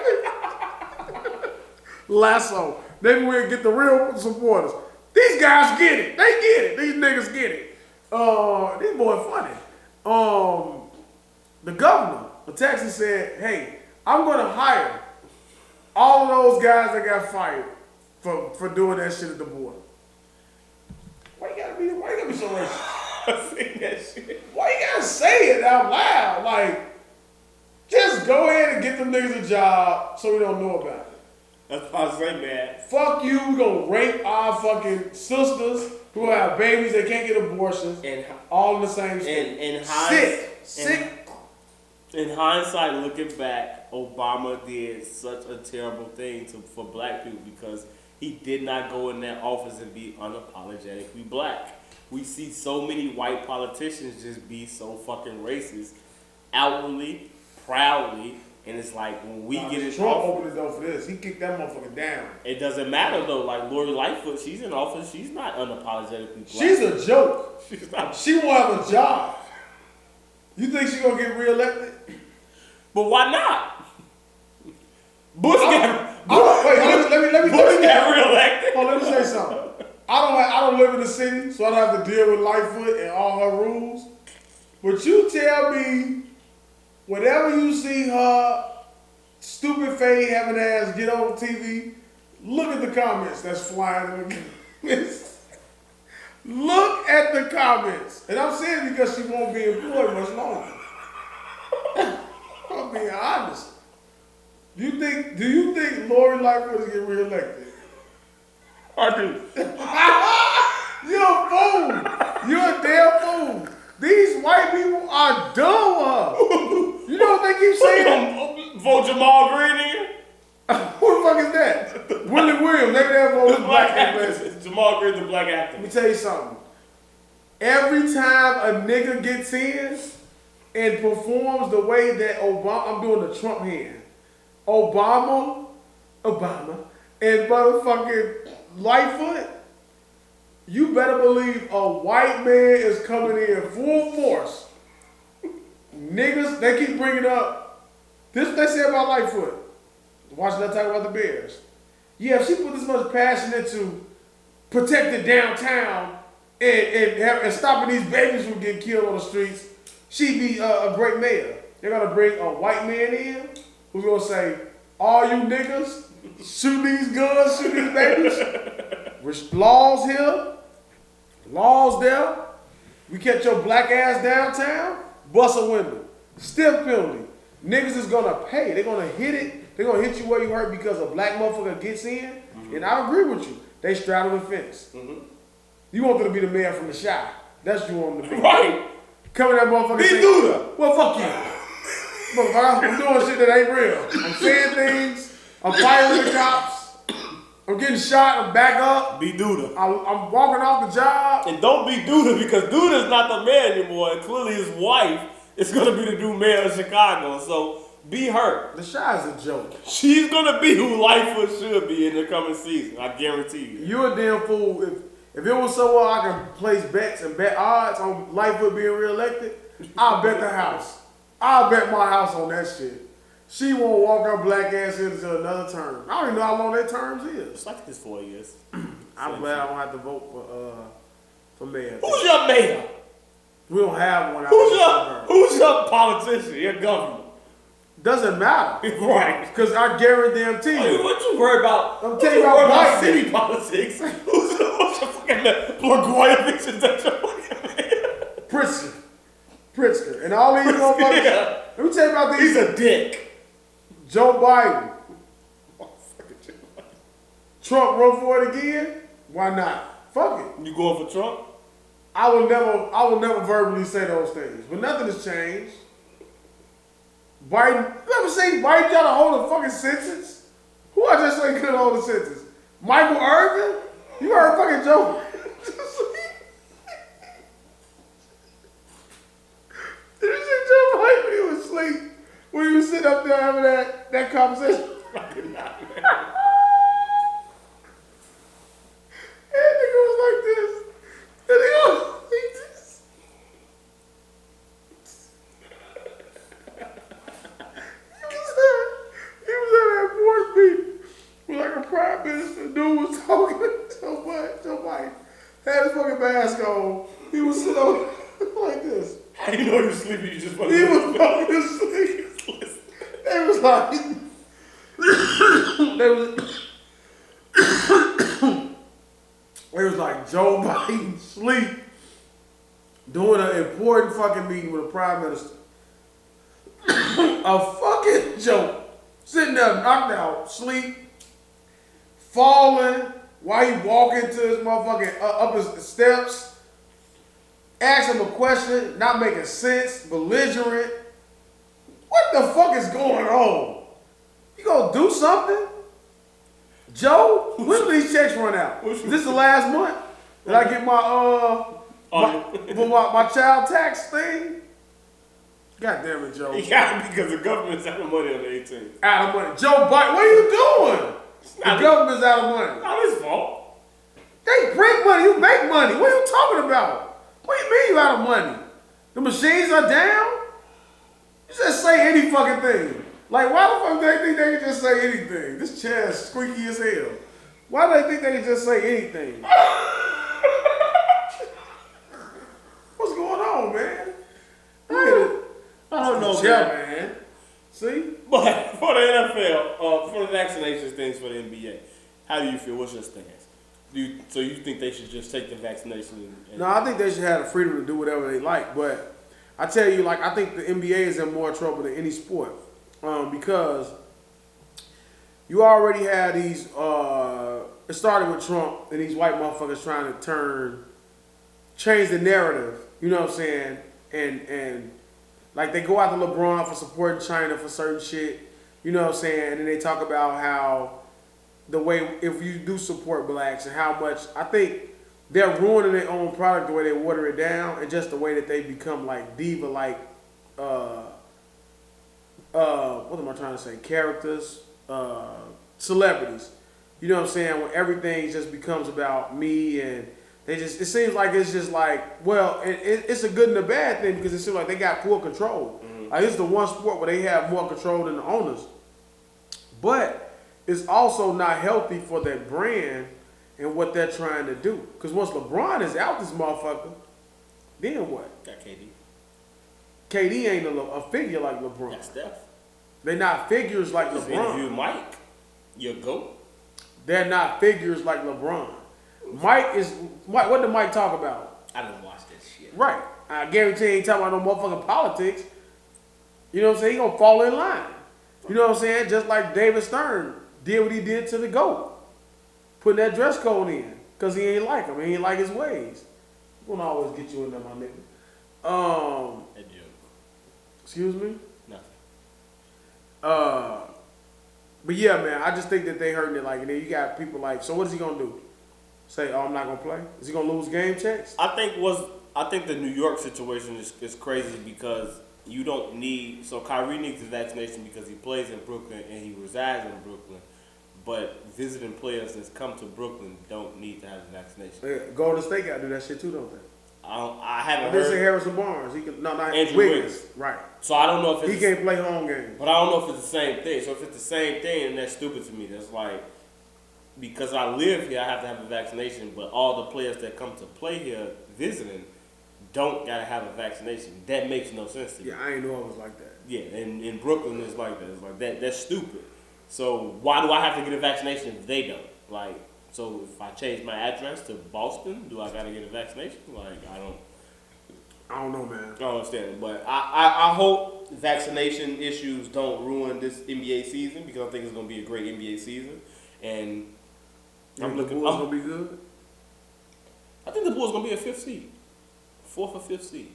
Lasso. Maybe we'll get the real supporters. These guys get it. They get it. These niggas get it. These boys funny. The governor of Texas said, hey, I'm going to hire all of those guys that got fired for doing that shit at the border. Why you gotta be so racist? I seen that shit. Why you gotta say it out loud? Like, just go ahead and get them niggas a job so we don't know about it. That's what I say, man. Fuck you, we gonna rape our fucking sisters who have babies that can't get abortions, And all in the same state. Sick. In hindsight, looking back, Obama did such a terrible thing for black people because he did not go in that office and be unapologetically black. We see so many white politicians just be so fucking racist, outwardly, proudly, and it's like when we get in Trump office, opened the door for this. He kicked that motherfucker down. it doesn't matter though. Like Lori Lightfoot, she's in office. She's not unapologetically black. She's a joke. She's not. She won't have a job. You think she gonna get reelected? But why not? Bush got. Wait, Bush got reelected. Hold on, let me say something. I don't live in the city, so I don't have to deal with Lightfoot and all her rules. But you tell me, whenever you see her stupid fade having ass get on TV, look at the comments that's flying in the comments. Look at the comments. And I'm saying it because she won't be employed much longer. I'm being honest. Do you think Lori Lightfoot is getting reelected? I do. You're a fool. You're a damn fool. These white people are dumb. You know what they keep saying? Vote Jamal Green in? Who the fuck is that? Willie Williams. Maybe they vote his black actor. Jamal Green, the black actor. Let me tell you something. Every time a nigga gets in and performs the way that Obama, I'm doing the Trump hand. Obama, and motherfucking Lightfoot, you better believe a white man is coming in full force. Niggas, they keep bringing up, this what they say about Lightfoot. Watch that talk about the Bears. Yeah, if she put this much passion into protecting downtown and stopping these babies from getting killed on the streets, she'd be a great mayor. They're gonna bring a white man in who's gonna say, all you niggas, shoot these guns, shoot these babies. Laws here, laws there. We catch your black ass downtown, bust a window. Stiff penalty. Niggas is gonna pay. They're gonna hit it. They're gonna hit you where you hurt because a black motherfucker gets in. Mm-hmm. And I agree with you. They straddle the fence. Mm-hmm. You want them to be the mayor from the shop. That's what you want them to be. Right. Coming that motherfucker Be say, Duda. well, fuck you. Motherfucker, I'm doing shit that ain't real. I'm saying things. I'm firing the cops. I'm getting shot. I'm back up. Be Duda. I'm walking off the job. And don't be Duda because Duda's not the mayor anymore. And clearly his wife is going to be the new mayor of Chicago. So be her. The Shy is a joke. She's going to be who Lightfoot should be in the coming season. I guarantee you. You're a damn fool. If it was somewhere I can place bets and bet odds on Lightfoot being reelected, I'll bet the house. I'll bet my house on that shit. She won't walk her black ass into another term. I don't even know how long that terms is. It's like this 4 years. I'm glad I don't have to vote for mayor. Who's your mayor? We don't have one. Who's your politician? Your governor? Doesn't matter. Right. Because I guarantee you. What you worry about? I'm telling you about city politics. Who's your fucking LaGuardia? Is that your fucking mayor? Pritzker. And all these motherfuckers. Yeah. Let me tell you about these. He's a dick. Joe Biden. Trump run for it again? Why not? Fuck it. You going for Trump? I will never verbally say those things. But nothing has changed. Biden, you ever seen Biden try to hold a fucking sentence? Who I just say couldn't hold a sentence? Michael Irvin? You heard fucking Joe? Did you see Joe Biden when he was asleep? When he was sitting up there having that conversation? I did not, man. That nigga was like this. That nigga was like this. He was at that board meeting with like a prime minister. Dude was talking to Joe Biden. Had his fucking mask on. He was sitting on like this. How do you know he was sleeping? You just He was fucking asleep. They was like, they was like Joe Biden sleep doing an important fucking meeting with a prime minister. A fucking joke. Sitting there knocked out, sleep, falling while he walking to his motherfucking up his steps. Ask him a question, not making sense, belligerent. What the fuck is going on? You gonna do something? Joe, when do these checks run out? Is this the last month? Did I get my child tax thing? God damn it, Joe. He got it because the government's out of money on the 18th. Out of money. Joe Biden, what are you doing? The government's out of money. Not his fault. They print money, you make money. What are you talking about? What do you mean you out of money? The machines are down? You just say any fucking thing. Like, why the fuck they think they can just say anything? This chair is squeaky as hell. Why do they think they can just say anything? What's going on, man? I don't know, Chair, man. See? But for the NFL, for the vaccinations things for the NBA, how do you feel? What's your stance? So you think they should just take the vaccination? No, I think they should have the freedom to do whatever they like. But I tell you, like, I think the NBA is in more trouble than any sport because you already had these. It started with Trump and these white motherfuckers trying to change the narrative. You know what I'm saying? And like they go after LeBron for supporting China for certain shit. You know what I'm saying? And then they talk about how the way if you do support blacks and how much I think they're ruining their own product the way they water it down and just the way that they become like diva like what am I trying to say? Characters, celebrities. You know what I'm saying? When everything just becomes about me and it seems like it's just like, well, it's a good and a bad thing because it seems like they got full control. Mm-hmm. Like it's the one sport where they have more control than the owners. But it's also not healthy for their brand and what they're trying to do. Because once LeBron is out this motherfucker, then what? Got KD. KD ain't a figure like LeBron. That's Steph. They're not figures like Just LeBron. interview Mike. Your GOAT. They're not figures like LeBron. Mike, what did Mike talk about? I didn't watch that shit. Right. I guarantee he ain't talking about no motherfucking politics. You know what I'm saying? He gonna fall in line. You know what I'm saying? Just like David Stern did what he did to the GOAT. Putting that dress code in. Because he ain't like him. He ain't like his ways. I'm gonna always get you in there, my nigga. That joke. Excuse me? Nothing. But yeah, man, I just think that they hurting it. Like, and then you got people like, so what is he gonna do? Say, oh, I'm not gonna play? Is he gonna lose game checks? I think the New York situation is crazy because you don't need. So Kyrie needs a vaccination because he plays in Brooklyn and he resides in Brooklyn. But visiting players that's come to Brooklyn don't need to have a vaccination. Yeah, Golden State got to do that shit too, don't they? I haven't This is heard. Harrison Barnes. He can not Andrew Wiggins. Wiggins. Right. So I don't know if it's He can't play home games. But I don't know if it's the same thing. So if it's the same thing, then that's stupid to me. That's like, because I live here, I have to have a vaccination, but all the players that come to play here visiting don't gotta have a vaccination. That makes no sense to me. Yeah, I ain't know it was like that. Yeah, and in Brooklyn it's like that. It's like that. That's stupid. So why do I have to get a vaccination if they don't? Like, so if I change my address to Boston, do I gotta get a vaccination? Like, I don't know, man. I don't understand it, but I hope vaccination issues don't ruin this NBA season because I think it's going to be a great NBA season. And I'm looking. The Bulls going to be good? I think the Bulls going to be a 5th seed. 4th or 5th seed.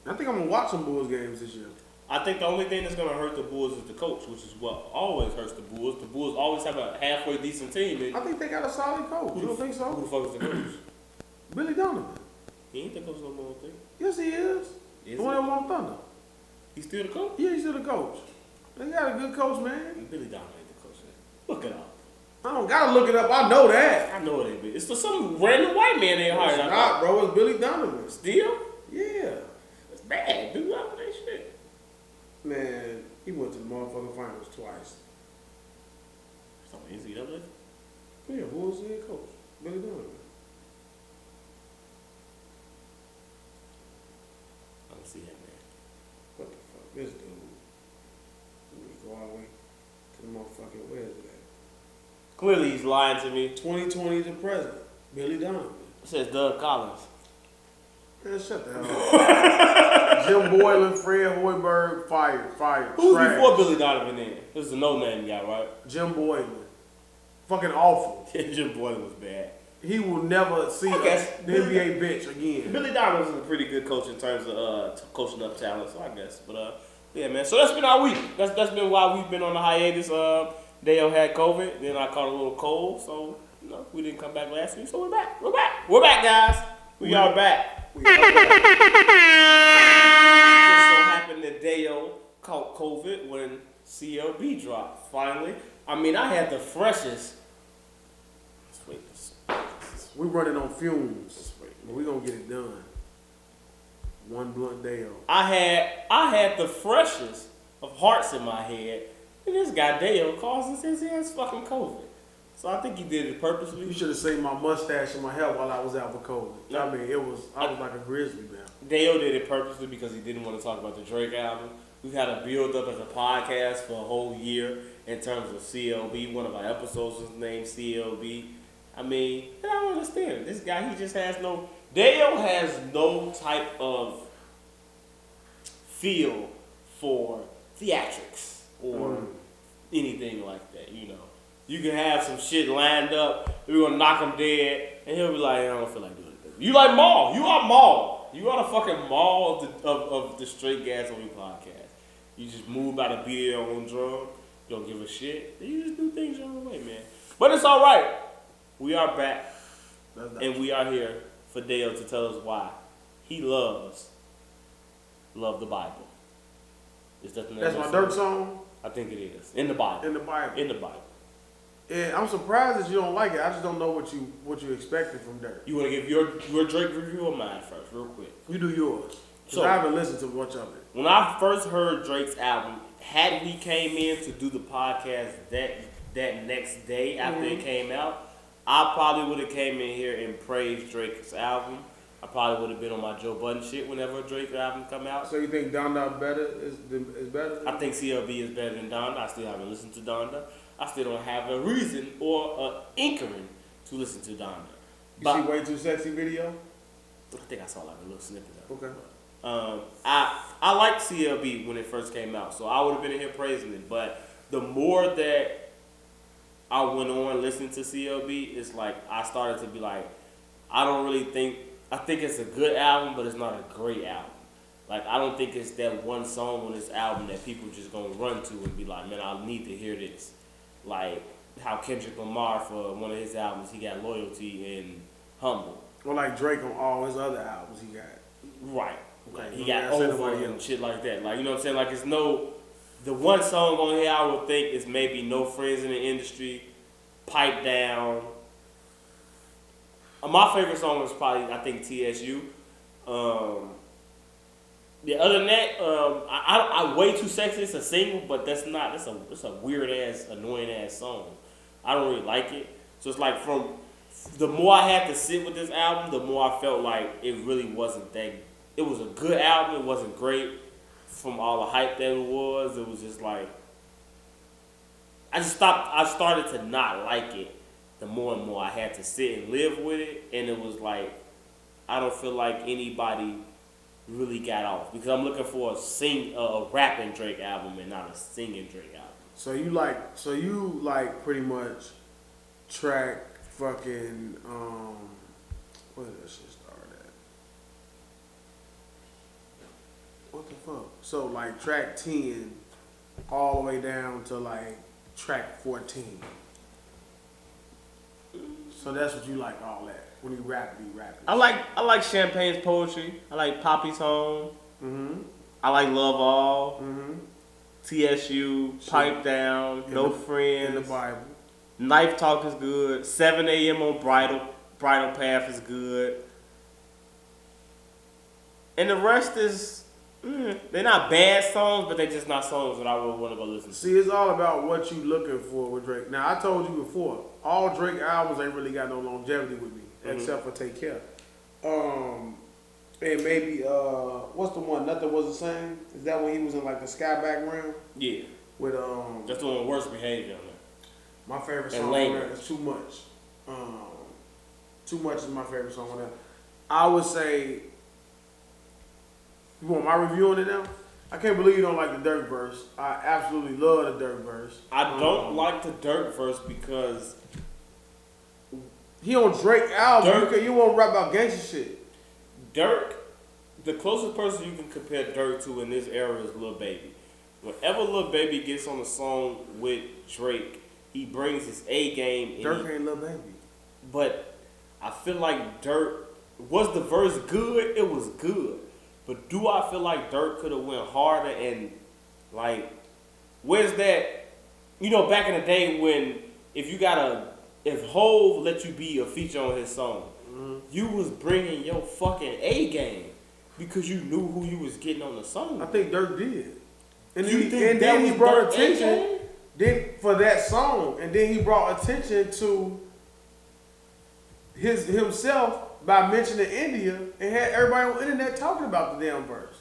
I think I'm going to watch some Bulls games this year. I think the only thing that's going to hurt the Bulls is the coach, which is what always hurts the Bulls. The Bulls always have a halfway decent team. I think they got a solid coach. You don't think so? Who the fuck is the coach? Billy Donovan. He ain't the coach no more, I think. Yes, he is. The one that won Thunder. He's still the coach? Yeah, he's still the coach. They got a good coach, man. Billy Donovan ain't the coach. Look it up. I don't gotta look it up. I know that. I know it ain't. It's just some random white man they hired. It's not, bro. It's Billy Donovan. Still? Yeah. That's bad. Dude, out that shit. Man, he went to the motherfucking finals twice. Something NCAA? Yeah, who was the head coach? Billy Donovan. I don't see that, man. What the fuck? This dude. Let me go all the way to the motherfucking, where is it at? Clearly he's lying to me. 2020 to present. Billy Donovan. It says Doug Collins. Man, shut the hell up. Jim Boylan, Fred Hoiberg, fired. Who's Trash. before Billy Donovan then? This is a no-name guy, right? Jim Boylan. Fucking awful. Jim Boylan was bad. He will never see the NBA bench again. Billy Donovan was a pretty good coach in terms of coaching up talent, so I guess. But yeah, man. So that's been our week. That's been why we've been on the hiatus. Daeo had COVID, then I caught a little cold, so we didn't come back last week. So we're back. We're back, guys. We are back. Just so happened that Daeo caught COVID when CLB dropped. Finally, I mean, I had the freshest. Let's wait. We running on fumes, but we gonna get it done. One blunt Daeo. I had the freshest of hearts in my head And this guy Daeo calls and says he has fucking COVID. So I think he did it purposely. You should have seen my mustache and my hair while I was out with COVID. Yeah. I mean, I was like a grizzly man. Daeo did it purposely because he didn't want to talk about the Drake album. We've had a build up as a podcast for a whole year in terms of CLB. One of our episodes was named CLB. I mean, I don't understand. This guy, he just has no... Daeo has no type of feel for theatrics or anything like that, you know. You can have some shit lined up, we're gonna knock him dead, and he'll be like, I don't feel like doing it. You like Maul. You are Maul. You are the fucking Maul of the Straight Gas Only podcast. You just move by the beat of your own drum. You don't give a shit. You just do things your own way, man. But it's all right. We are back, and we are here for Daeo to tell us why he loves the Bible. Is that the name? That's my Durk song? I think it is. In the Bible. In the Bible. In the Bible. Yeah, I'm surprised that you don't like it. I just don't know what you expected from Durk. You want to give your Drake review or mine first, real quick? You do yours. So, I haven't listened to much of it. When I first heard Drake's album, had we came in to do the podcast that next day after it came out, I probably would have came in here and praised Drake's album. I probably would have been on my Joe Budden shit whenever a Drake album come out. So you think Donda is better? I think CLB is better than Donda. I still haven't listened to Donda. I still don't have a reason or an inkling to listen to Donda. You see Way Too Sexy video? I think I saw like a little snippet of it. Okay. I liked CLB when it first came out, so I would have been in here praising it. But the more that I went on listening to CLB, it's like I started to be like, I think it's a good album, but it's not a great album. Like, I don't think it's that one song on this album that people just gonna run to and be like, man, I need to hear this. Like how Kendrick Lamar, for one of his albums, he got Loyalty and Humble. Or like Drake on all his other albums he got. Right. Like, Okay. he got Over and shit like that. Like, you know what I'm saying? Like, it's the one song on here I would think is maybe No Friends in the Industry, Pipe Down. My favorite song is probably, I think, TSU. Yeah, other than that, I Way Too Sexy. It's a single, but that's not. It's a weird ass, annoying ass song. I don't really like it. So it's like the more I had to sit with this album, the more I felt like it really wasn't that. It was a good album. It wasn't great from all the hype that it was. It was just like I started to not like it. The more and more I had to sit and live with it, and it was like I don't feel like anybody really got off because I'm looking for a rapping Drake album and not a singing Drake album. So you like pretty much track fucking where did that shit start at? What the fuck? So like track 10 all the way down to like track 14. So that's what you like, all that. When he rap. I like Champagne's poetry. I like Poppy's Home. Mm-hmm. I like Love All. Mm-hmm. TSU, Pipe Down, No Friends. In the Bible. Knife Talk is good. 7 a.m. on Bridal Path is good. And the rest is, they're not bad songs, but they're just not songs that I would want to go listen to. See, it's all about what you looking for with Drake. Now, I told you before, all Drake albums ain't really got no longevity with me, except for Take Care. And maybe, what's the one, Nothing Was the Same? Is that when he was in like the sky background? Yeah. With, that's the one with Worst Behavior on there. My favorite song on there is Too Much. Too Much is my favorite song on there. I would say, you want my review on it now? I can't believe you don't like the Durk verse. I absolutely love the Durk verse. I don't like the Durk verse because he on Drake album. You won't rap about gangster shit. Durk, the closest person you can compare Durk to in this era is Lil Baby. Whenever Lil Baby gets on a song with Drake, he brings his A game. Durk ain't Lil Baby. But I feel like Durk, was the verse good? It was good. But do I feel like Durk could have went harder and like, where's that? You know, back in the day when if Hov let you be a feature on his song, you was bringing your fucking A game because you knew who you was getting on the song. I think Durk did. And You think then that he was brought Durk attention. A-game? then for that song, and then he brought attention to himself by mentioning India and had everybody on the internet talking about the damn verse.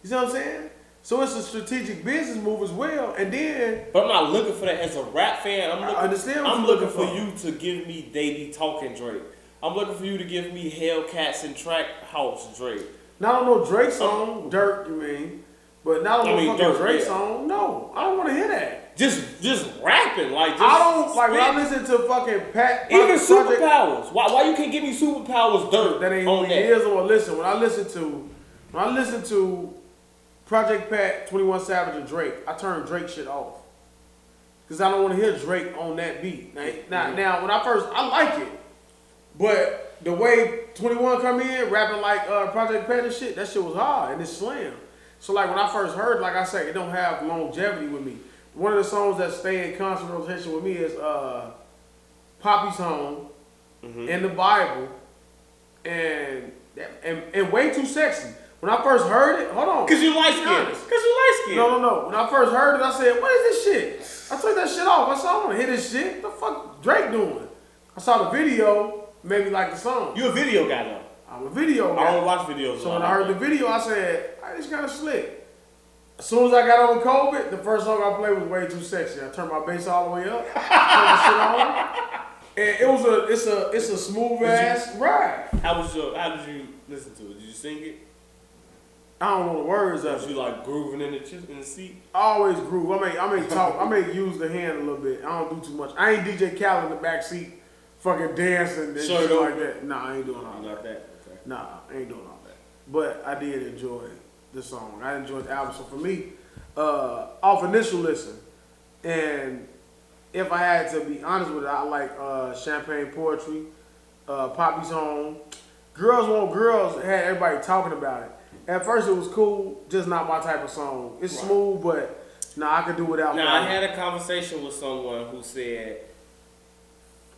You see what I'm saying? So it's a strategic business move as well. And then, but I'm not looking for that as a rap fan. I'm looking for you to give me They Be Talking Drake. I'm looking for you to give me Hellcats and Track House Drake. Not on no Drake song, Durk, you mean? But not on no fucking Drake song. No, I don't want to hear that. Just rapping like. I don't like when I listen to fucking Pat. Even Superpowers. Why you can't give me Superpowers Durk? That ain't on that. Or listen. When I listen to Project Pat, 21 Savage, and Drake, I turn Drake shit off. Because I don't want to hear Drake on that beat. Now, when I like it. But the way 21 come in, rapping like Project Pat and shit, that shit was hard and it's slam. So like when I first heard, like I said, it don't have longevity with me. One of the songs that stay in constant rotation with me is Poppy's Home, in the Bible, and Way Too Sexy. When I first heard it, hold on. Cause you light skinned. No. When I first heard it, I said, what is this shit? I took that shit off. I said, I don't want to hear this shit. What the fuck Drake doing? I saw the video, made me like the song. You a video guy though. I'm a video guy. I don't watch videos. So when I heard the video, I said, it's kind of slick. As soon as I got over COVID, the first song I played was Way Too Sexy. I turned my bass all the way up, turned the shit on, and it's a smooth ass ride. How did you listen to it? Did you sing it? I don't know the words of it. Was you like grooving in the seat? I always groove. I may talk. I may use the hand a little bit. I don't do too much. I ain't DJ Khaled in the back seat, fucking dancing and shit like that. Nah, I ain't doing all that. Not that. Okay. Nah, I ain't doing all that. But I did enjoy the song. I enjoyed the album. So for me, off initial listen, and if I had to be honest with it, I like Champagne Poetry, Poppy's Home. Girls Want Girls had everybody talking about it. At first it was cool, just not my type of song. It's smooth, but I could do without. Now I had a conversation with someone who said,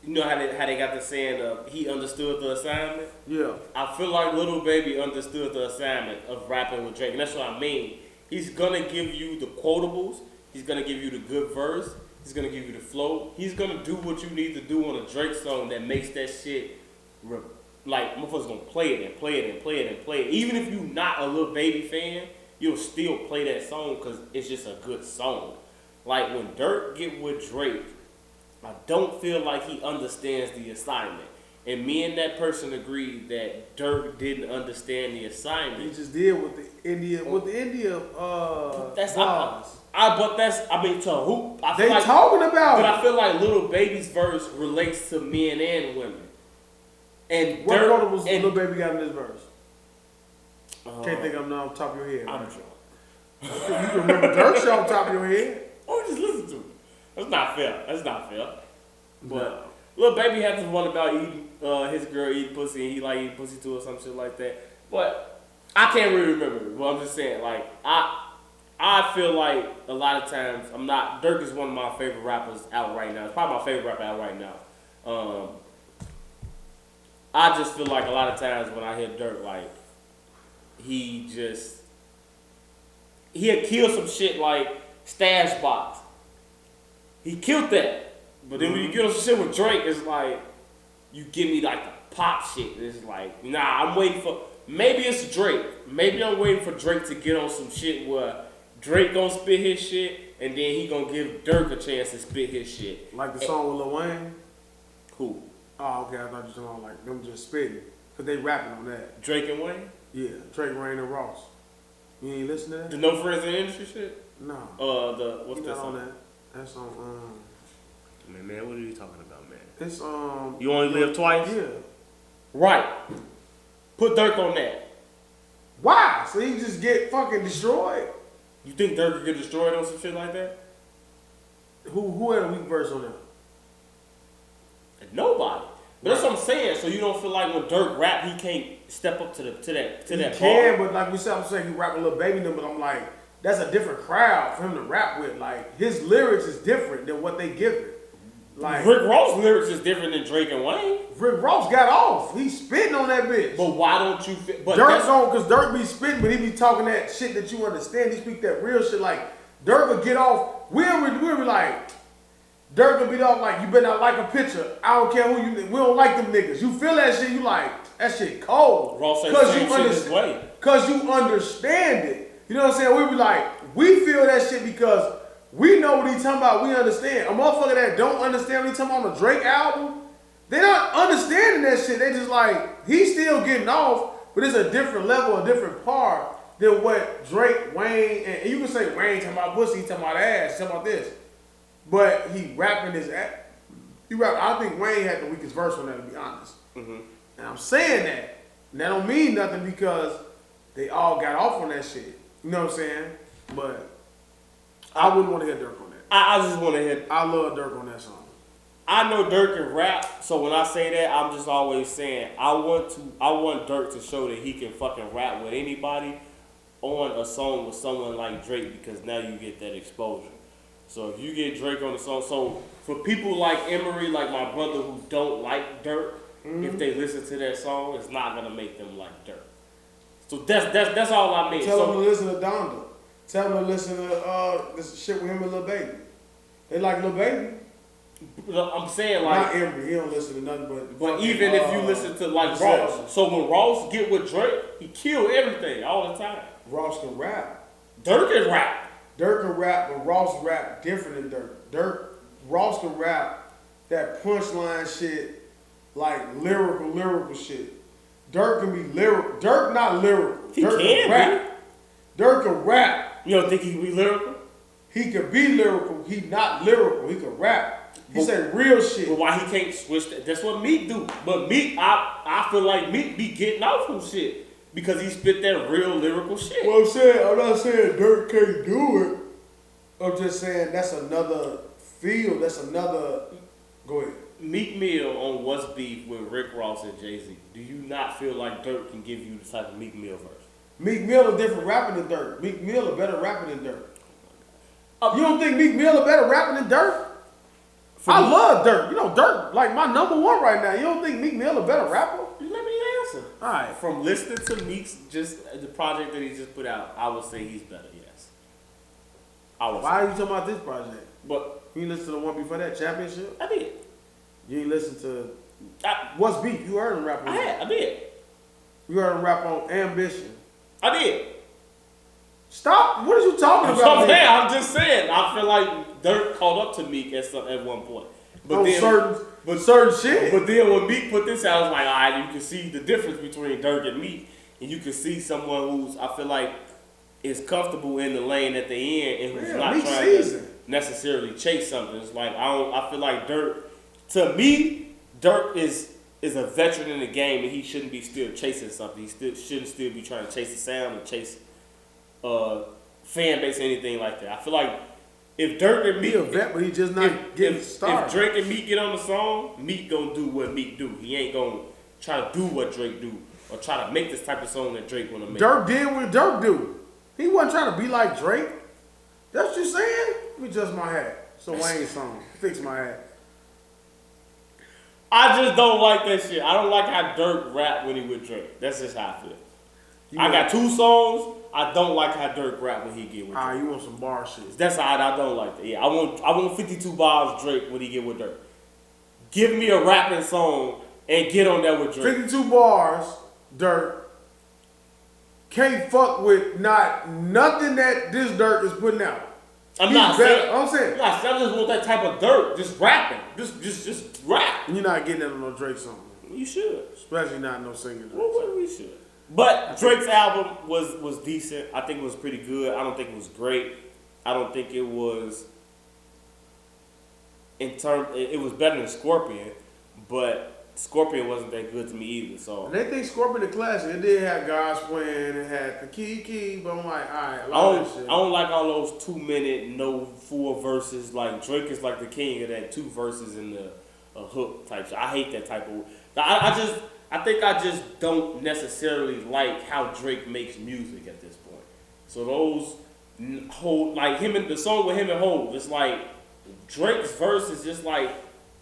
you know how they got the saying of he understood the assignment? Yeah. I feel like Lil Baby understood the assignment of rapping with Drake, and that's what I mean. He's gonna give you the quotables, he's gonna give you the good verse, he's gonna give you the flow, he's gonna do what you need to do on a Drake song that makes that shit like motherfuckers gonna play it and play it and play it and play it. Even if you're not a Lil Baby fan, you'll still play that song because it's just a good song. Like when Durk get with Drake, I don't feel like he understands the assignment. And me and that person agreed that Durk didn't understand the assignment. He just did with the India that's bars. I mean to who I feel they like, talking about but I feel like Lil Baby's verse relates to men and women. And what Durk was Lil Baby got in this verse? Can't think of them off the top of your head. I'm right? drunk. You can remember Durk shit off the top of your head. Or just listen to it. That's not fair. But No. Lil Baby had this one about eating his girl eating pussy and he like eating pussy too or some shit like that. But I can't really remember it. But I'm just saying, like I feel like a lot of times Durk is one of my favorite rappers out right now. It's probably my favorite rapper out right now. I just feel like a lot of times when I hear Durk, like he'll kill some shit like Stash Box. He killed that. But then when you get on some shit with Drake, it's like you give me like the pop shit. It's like, I'm waiting for maybe it's Drake. Maybe I'm waiting for Drake to get on some shit where Drake gonna spit his shit and then he gonna give Durk a chance to spit his shit. Like the song with Lil Wayne? Who? Oh, okay, I thought you were talking about like them just spitting. Cause they rapping on that. Drake and Wayne? Yeah, Drake, Wayne, and Ross. You ain't listen to that? The No Friends in the Industry shit? No. What's that song? On that. That's on Man, what are you talking about, man? It's You Only Live Twice? Yeah. Right. Put Durk on that. Why? So he just get fucking destroyed? You think Durk could get destroyed on some shit like that? Who had a weak verse on that? Nobody. But that's what I'm saying. So you don't feel like when Durk rap, he can't step up to that He can, but like we said, I'm saying he rap a Lil Baby number. But I'm like, that's a different crowd for him to rap with. Like his lyrics is different than what they give it. Like Rick Ross lyrics is different than Drake and Wayne. Rick Ross got off. He's spitting on that bitch. But why don't you? But Durk's on because Durk be spitting, but he be talking that shit that you understand. He speak that real shit like Dirk would get off. We'll be like, Dirk would be off like, you better not like a picture. I don't care who you. We don't like them niggas. You feel that shit? You like that shit cold. Ross ain't saying shit this way. Cause you understand it. You know what I'm saying? We be like, we feel that shit because we know what he's talking about. We understand. A motherfucker that don't understand what he's talking about on the Drake album, they not understanding that shit. They just like, he's still getting off, but it's a different level, a different part than what Drake, Wayne, and you can say Wayne talking about pussy, he talking about ass, talking about this. But he rapping his ass. I think Wayne had the weakest verse on that, to be honest. Mm-hmm. And I'm saying that. And that don't mean nothing because they all got off on that shit. You know what I'm saying? But I wouldn't want to hear Dirk on that. I just want to hear. I love Dirk on that song. I know Dirk can rap, so when I say that, I'm just always saying I want Dirk to show that he can fucking rap with anybody on a song with someone like Drake, because now you get that exposure. So if you get Drake on the song, so for people like Emery, like my brother who don't like Dirk, if they listen to that song, it's not gonna make them like Dirk. So that's all I mean. Tell them to listen to Donda. Tell them to listen to this shit with him and Lil Baby. They like Lil Baby. I'm saying like not Emery, he don't listen to nothing but even if you listen to like Ross, so when Ross get with Drake, he kill everything all the time. Ross can rap. Dirk can rap. Dirk can rap, but Ross rap different than Dirk. Ross can rap that punchline shit, like lyrical shit. Dirk can be lyrical. Dirk not lyrical. He Dirk can rap. Dirk can rap. You don't think he can be lyrical? He can be lyrical. He not lyrical. He can rap. He say real shit. But why he can't switch that? That's what Meek do. But Meek, I feel like Meek be getting out from shit because he spit that real lyrical shit. Well, I'm not saying Dirk can't do it. I'm just saying that's another field. That's another. Go ahead. Meek Mill on What's Beef with Rick Ross and Jay-Z. Do you not feel like Dirk can give you the type of Meek Mill verse? Meek Mill a different rapper than Dirk. Meek Mill a better rapper than Dirk. You don't think Meek Mill a better rapper than Dirk? I love Dirk. You know Dirk, like my number one right now. You don't think Meek Mill a better rapper? Let me answer. All right. From listening to Meek's the project that he just put out, I would say he's better. Yes. Why are you talking about this project? But you didn't listen to the one before that, Championship? I did. You didn't listen to What's Beef? You heard him rap on I did. You heard him rap on Ambition. I did. Stop. What are you talking about? I'm just saying. I feel like Dirk caught up to Meek at one point. But certain shit. But then when Meek put this out, I was like, all right, you can see the difference between Dirk and Meek. And you can see someone who's, I feel like, is comfortable in the lane at the end and who's not trying to necessarily chase something. It's like, I feel like Dirk, to me, Dirk is a veteran in the game and he shouldn't be still chasing something. He shouldn't still be trying to chase the sound or chase fan base or anything like that. I feel like if Dirk and Meek, he a vet, but he just not getting started. If Drake and Meek get on the song, Meek gonna do what Meek do. He ain't gonna try to do what Drake do or try to make this type of song that Drake wanna make. Dirk did what Dirk do. He wasn't trying to be like Drake. That's what you saying? Let me adjust my hat. It's a Wayne song. Fix my hat. I just don't like that shit. I don't like how Dirk rap when he with Drake. That's just how I feel. I got two songs. I don't like how Dirk rap when he get with Drake. You want some bar shit. That's how I don't like that. Yeah, I want 52 bars Drake when he get with Dirk. Give me a rapping song and get on there with Drake. 52 bars, Dirk. Can't fuck with nothing that this Dirk is putting out. I'm saying. I just want that type of Dirk, just rapping, just rap. You're not getting that on no Drake song. You should, especially not no singing. Well, we should. But Drake's album was decent. I think it was pretty good. I don't think it was great. I don't think it was. It was better than Scorpion, but Scorpion wasn't that good to me either. So and they think Scorpion the classic. It did have guys playing. It had the key, but I'm like, all right. I don't like all those 2 minute no full verses. Like Drake is like the king of that 2 verses in the hook type shit. I hate that type of. I think I just don't necessarily like how Drake makes music at this point. So those whole like him and the song with him and Hov, it's like Drake's verse is just like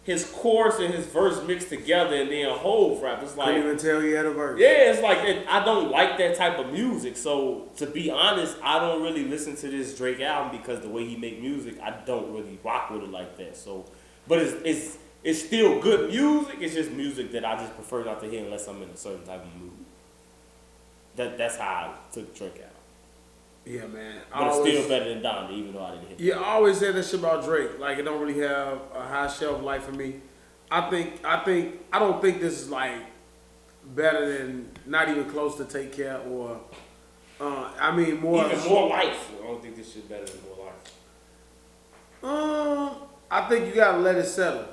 his chorus and his verse mixed together and then whole rap. It's like, Couldn't even tell he had a verse. yeah, it's like I don't like that type of music. So to be honest, I don't really listen to this Drake album because the way he make music, I don't really rock with it like that. So, but it's still good music. It's just music that I just prefer not to hear unless I'm in a certain type of mood. That's how I took Drake out. Yeah, man. But it's still better than Donda, even though I didn't hit it. Yeah, I always said that shit about Drake. Like, it don't really have a high shelf life for me. I don't think this is like better than, not even close to Take Care or, I mean more. Even More Life. I don't think this shit better than More Life. I think you gotta let it settle.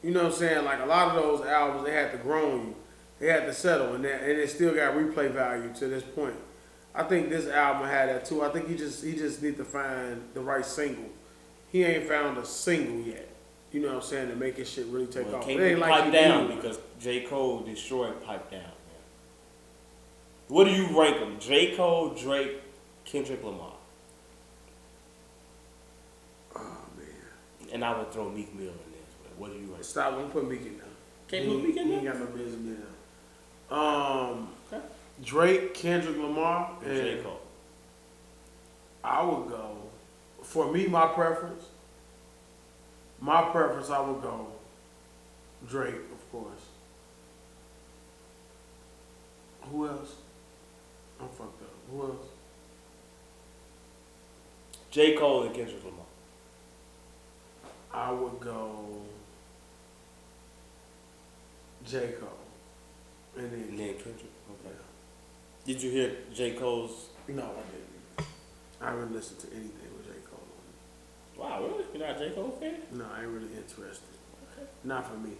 You know what I'm saying? Like a lot of those albums, they had to grow on you. They had to settle, and it still got replay value to this point. I think this album had that too. I think he just need to find the right single. He ain't found a single yet. You know what I'm saying? To make his shit really take off. Can't It ain't be like Pipe he Down did. because J. Cole destroyed Pipe Down. Man. What do you rank them? J. Cole, Drake, Kendrick Lamar. Oh man. And I would throw Meek Mill in there. What do you rank? Stop. Don't put Meek in there. Can't put Meek in He there? ain't got no business in there. Okay. Drake, Kendrick Lamar, And and J. Cole. I would go. For me, my preference, I would go Drake, of course. Who else? I'm fucked up. Who else? J. Cole and Kendrick Lamar. I would go J. Cole. And then Kendrick. Okay. Did you hear J. Cole's? No, I didn't. I haven't listened to anything with J. Cole on Wow, really? You're not a J. Cole fan? it. No, I ain't really interested. Not for me.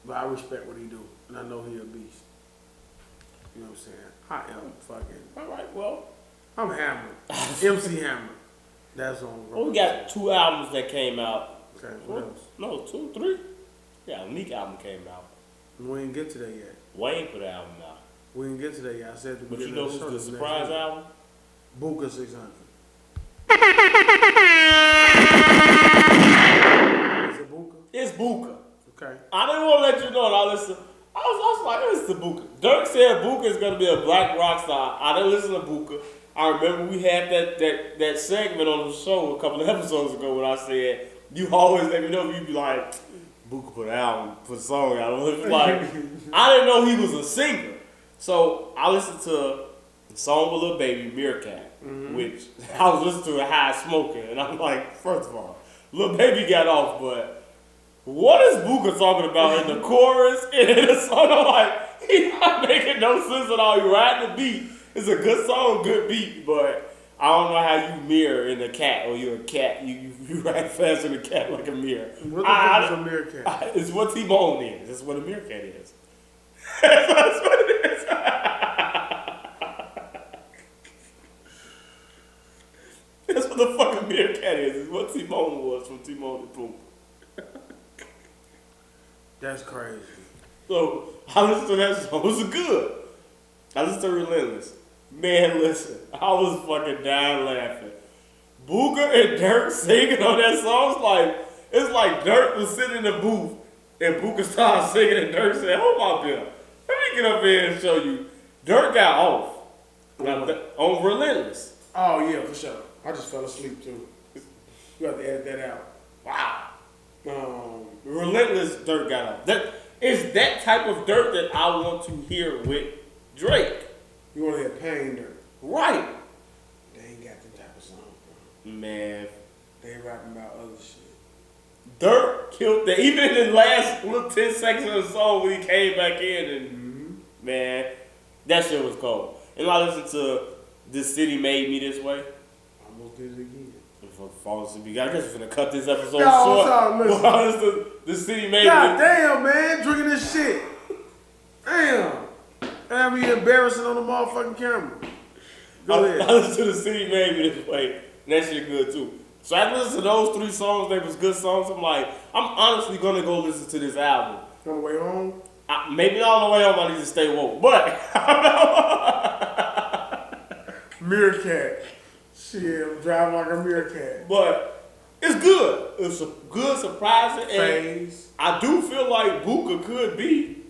But I respect what he do. And I know he a beast. You know what I'm saying? I am fucking. All right, well. I'm hammered. MC Hammer. That's on. Well, we got 2 albums that came out. Okay, what else? No, 2, 3. Yeah, a Meek album came out. We ain't get to that yet. Wayne put an album out. We didn't get to that yet. I said the But you beginning know of the show, who's the next surprise week. album? Buka 600. Is it Buka? It's Buka. Okay. I didn't want to let you know, and I listened. I was like, it's the Buka. Durk said Buka is gonna be a black rock star. I didn't listen to Buka. I remember we had that segment on the show a couple of episodes ago when I said you always let me know. You'd be like, Buka put an album, put a song out. It was like I didn't know he was a singer, so I listened to the song with Lil Baby, Meerkat, which I was listening to a high smoking, and I'm like, first of all, Lil Baby got off, but what is Buka talking about in the chorus and in the song? I'm like, he's not making no sense at all. He riding the beat. It's a good song, good beat, but I don't know how you mirror in a cat or you're a cat. You ride faster than a cat like a mirror. What the fuck is a meerkat? It's what T-Bone is. That's what a meerkat is. That's what it is. That's what the fucking meerkat is. It's what T-Bone was from Timon and Pumbaa. That's crazy. So I listened to that song. It was good. I listened to Relentless. Man, listen. I was fucking dying laughing. Booger and Durk singing on that song. It's like Durk was sitting in the booth and Booger started singing and Durk said, "Hold my bill. Let me get up here and show you." Durk got off on Relentless. Oh yeah, for sure. I just fell asleep too. You have to edit that out. Wow. Relentless Durk got off. That is that type of Durk that I want to hear with Drake. You want to hear Pain Dirt? Right. They ain't got the type of song, bro. Man. They rapping about other shit. Durk killed that. Even in the last little 10 seconds of the song when he came back in and man, that shit was cold. And I listened to This City Made Me This Way. Almost did it again. Fall asleep. I guess we're gonna cut this episode No, I'm short. sorry, listen. I listened to This City Made God Me. damn, man, drinking this shit. Damn. That be embarrassing on the motherfucking camera. Go ahead. I listened to The City Made Me This Way. And that shit good too. So after listening to those 3 songs, they was good songs. I'm like, I'm honestly gonna go listen to this album. On the way home? Maybe not on the way home. I need to stay woke, but Meerkat. Shit, I'm driving like a meerkat. But It's good. It's a good, surprising, and Phase. I do feel like Booker could be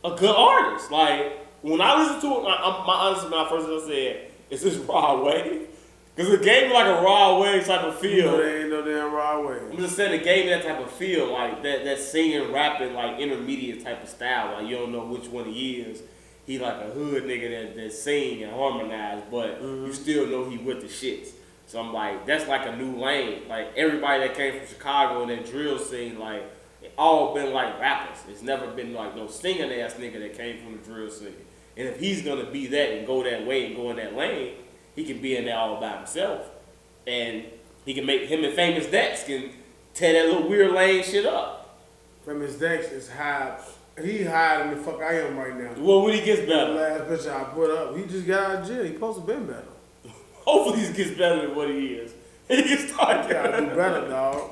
a good artist. Like when I listen to it, my honest, when I first said, "Is this raw wave?" Because it gave me like a raw wave type of feel. You know, there ain't no damn raw way. I'm just saying it gave me that type of feel, like that singing, rapping, like intermediate type of style. Like you don't know which one he is. He like a hood nigga that sing and harmonize, but you still know he with the shits. So I'm like, that's like a new lane. Like everybody that came from Chicago and that drill scene, like it all been like rappers. It's never been like no singing ass nigga that came from the drill scene. And if he's gonna be that and go that way and go in that lane, he can be in there all by himself. And he can make him and Famous Dex can tear that little weird lane shit up. Famous Dex is high. He higher than the fuck I am right now. Well, when he gets The better. last picture I put up, he just got out of jail. He supposed to been better. Hopefully he gets better than what he is. He can start He gotta do better, dog.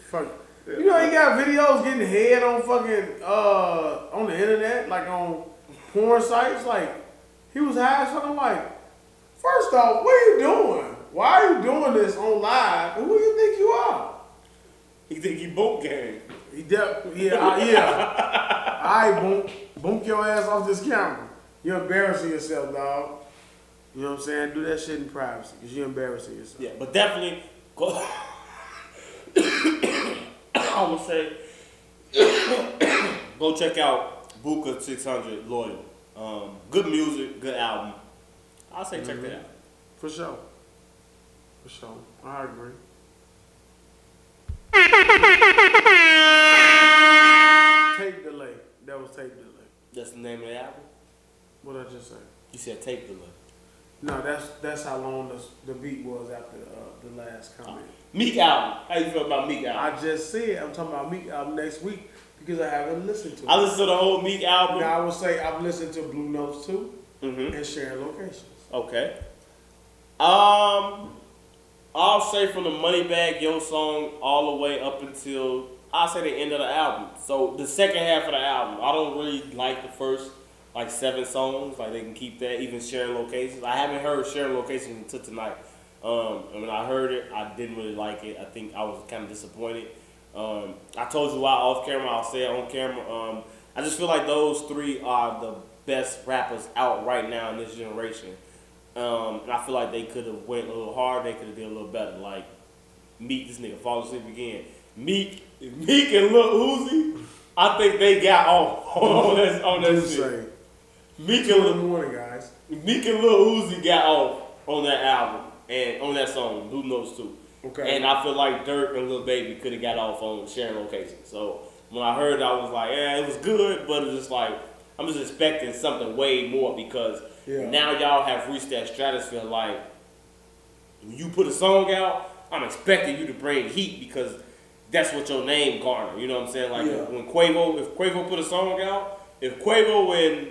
Fuck. You know he got videos getting head on fucking on the internet, like on porn sites. Like he was high as fuck. I'm like, first off, what are you doing? Why are you doing this on live? And who you think you are? He think he boat game. He definitely, yeah. I bonk your ass off this camera. You're embarrassing yourself, dog. You know what I'm saying? Do that shit in privacy, because you're embarrassing yourself. Yeah, but definitely go. I would say go check out Buka 600 Loyal. Good music, good album. I'll say check that out. For sure. For sure. I agree. Tape delay. That was tape delay. That's the name of the album? What did I just say? You said tape delay. No, that's how long the beat was after the last comment. Meek album. How you feel about Meek album? I just said I'm talking about Meek album next week because I haven't listened to it. I listened to the whole Meek album. Now I would say I've listened to Blue Notes too Mm-hmm. and sharing locations. Okay. I'll say from the Moneybag Yo song all the way up until I'll say the end of the album. So the second half of the album, I don't really like the first like 7 songs. Like they can keep that, even sharing locations. I haven't heard sharing locations until tonight. And when I heard it, I didn't really like it. I think I was kind of disappointed. I told you why off camera. I'll say it on camera. I just feel like those 3 are the best rappers out right now in this generation. And I feel like they could have went a little hard. They could have did a little better. Like Meek, this nigga fall asleep again. Meek and Lil Uzi, I think they got off on that shit. Say, Meek 2 in the and morning, guys. Lil Uzi got off on that album and on that song. Who knows too? Okay. And I feel like Durk and Lil Baby could have got off on sharing locations. So when I heard it, I was like, yeah, it was good, but it's just like I'm just expecting something way more because now y'all have reached that stratosphere. Like when you put a song out, I'm expecting you to bring heat because that's what your name garner. You know what I'm saying? Like when if Quavo put a song out, if Quavo and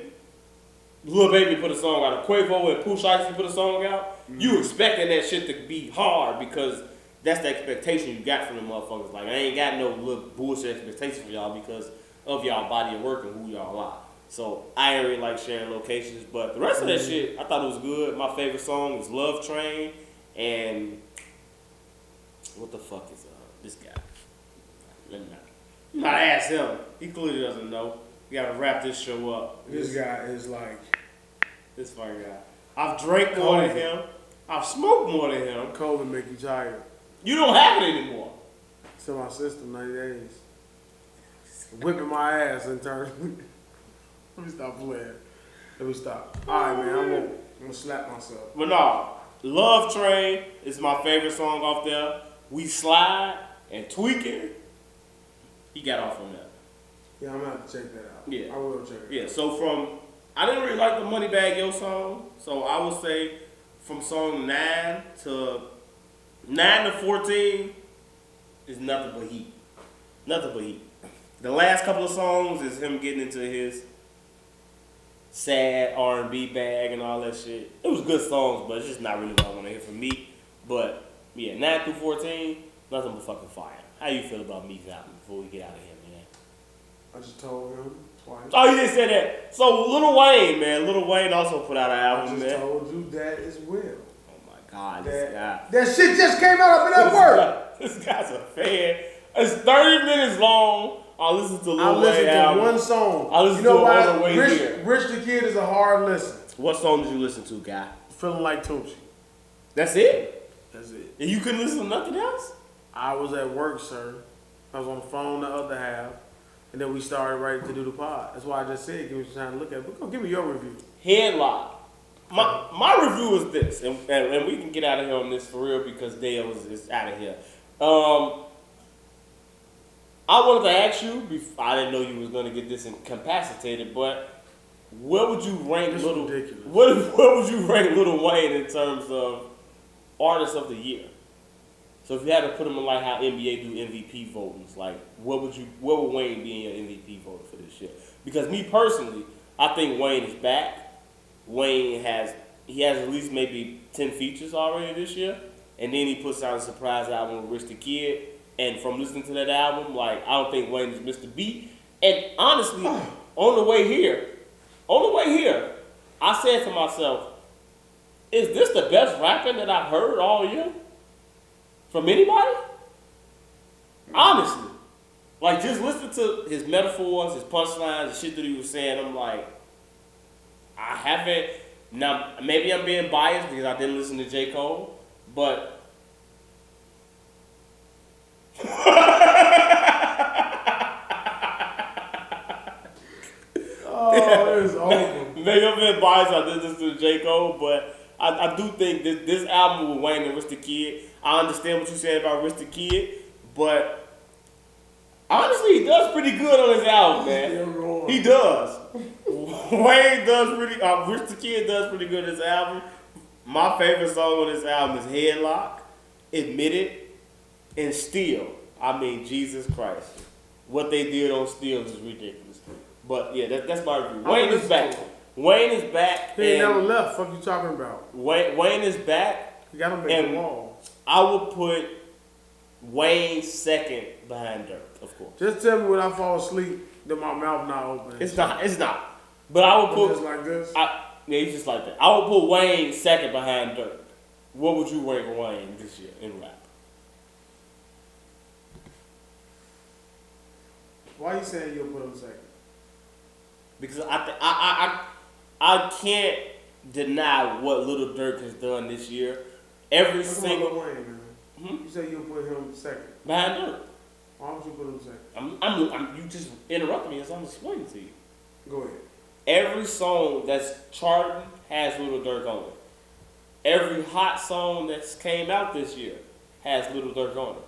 Lil Baby put a song out, if Quavo and Pooh Shiesty put a song out, you expecting that shit to be hard because that's the expectation you got from the motherfuckers. Like I ain't got no little bullshit expectation for y'all because of y'all body of work and who y'all are. So I ain't really like sharing locations, but the rest of that shit, I thought it was good. My favorite song is Love Train and what the fuck is this guy? Let me not ask him. He clearly doesn't know. We gotta wrap this show up. This guy is like this fucking guy. I've drank more than him. I've smoked more than him. cold and make you tired. You don't have it anymore. It's in my system 90 days. Whipping my ass in turn. Let me stop playing. Let me stop. Alright, man, I'm gonna slap myself. But no, Love Train is my favorite song off there. We Slide and Tweaking. He got off on that. Yeah, I'm gonna have to check that out. Yeah. I will check it Yeah, so I didn't really like the Moneybag Yo song, so I would say from song 9 to 14 is nothing but heat. Nothing but heat. The last couple of songs is him getting into his sad R&B bag and all that shit. It was good songs, but it's just not really what I want to hear from Meek. But yeah, 9 through 14, nothing but fucking fire. How you feel about Meek's album before we get out of here, man? I just told him twice. Oh, you didn't say that. So Lil Wayne, man. Lil Wayne also put out an I album, just man. told you that as well. Oh my God, this guy. That shit just came out up in that word. This guy's a fan. It's 30 minutes long. I listened to Lil Wayne I listened to album. one song. I listened you know to why? it on the way here. Rich the Kid is a hard listen. What song did you listen to, guy? Feeling like Tunechi. That's it? That's it. And you couldn't listen to nothing else? I was at work, sir. I was on the phone the other half. And then we started ready to do the pod. That's why I just said give me some time to look at it. But go give me your review. Headlock. My review is this, and we can get out of here on this for real because Daeo is out of here. I wanted to ask you, I didn't know you was going to get this incapacitated, but where would you rank This Little? ridiculous. Where would you rank Lil Wayne in terms of artist of the year? So if you had to put him in like how NBA do MVP votings, like where would Wayne be in your MVP voting for this year? Because me personally, I think Wayne is back. Wayne has at least maybe 10 features already this year, and then he puts out a surprise album with Rich the Kid. And from listening to that album, like I don't think Wayne has missed a beat. And honestly, on the way here, I said to myself, is this the best rapping that I've heard all year? From anybody? Honestly. Like just listen to his metaphors, his punchlines, the shit that he was saying, I'm like, I haven't, now maybe I'm being biased because I didn't listen to J. Cole, but Oh, it's over. maybe I'm being biased, I didn't listen to J. Cole, but I do think this album with Wayne and Rich the Kid, I understand what you said about Rich the Kid, but honestly, he does pretty good on his album, man. He does. Wayne does pretty. Rich the Kid does pretty good on his album. My favorite song on this album is Headlock, Admit It, and Still. I mean, Jesus Christ. What they did on Still is ridiculous. But yeah, that's my review. Wayne is back. Wayne is back. He ain't never left. Fuck you talking about? Wayne is back. You gotta make the wall. I would put Wayne second behind Durk, of course. Just tell me when I fall asleep that my mouth not open. It's not. But I would put just like this. Yeah, he's just like that. I would put Wayne second behind Durk. What would you rank Wayne this year in rap? Why you saying you'll put him second? Because I can't deny what Little Durk has done this year. Every single Wayne, man. You say you'll put him second. behind Durk. Why don't you put him second? I'm you just interrupted me as I'm explaining to you. Go ahead. Every song that's charting has Little Durk on it. Every hot song that's came out this year has Little Durk on it.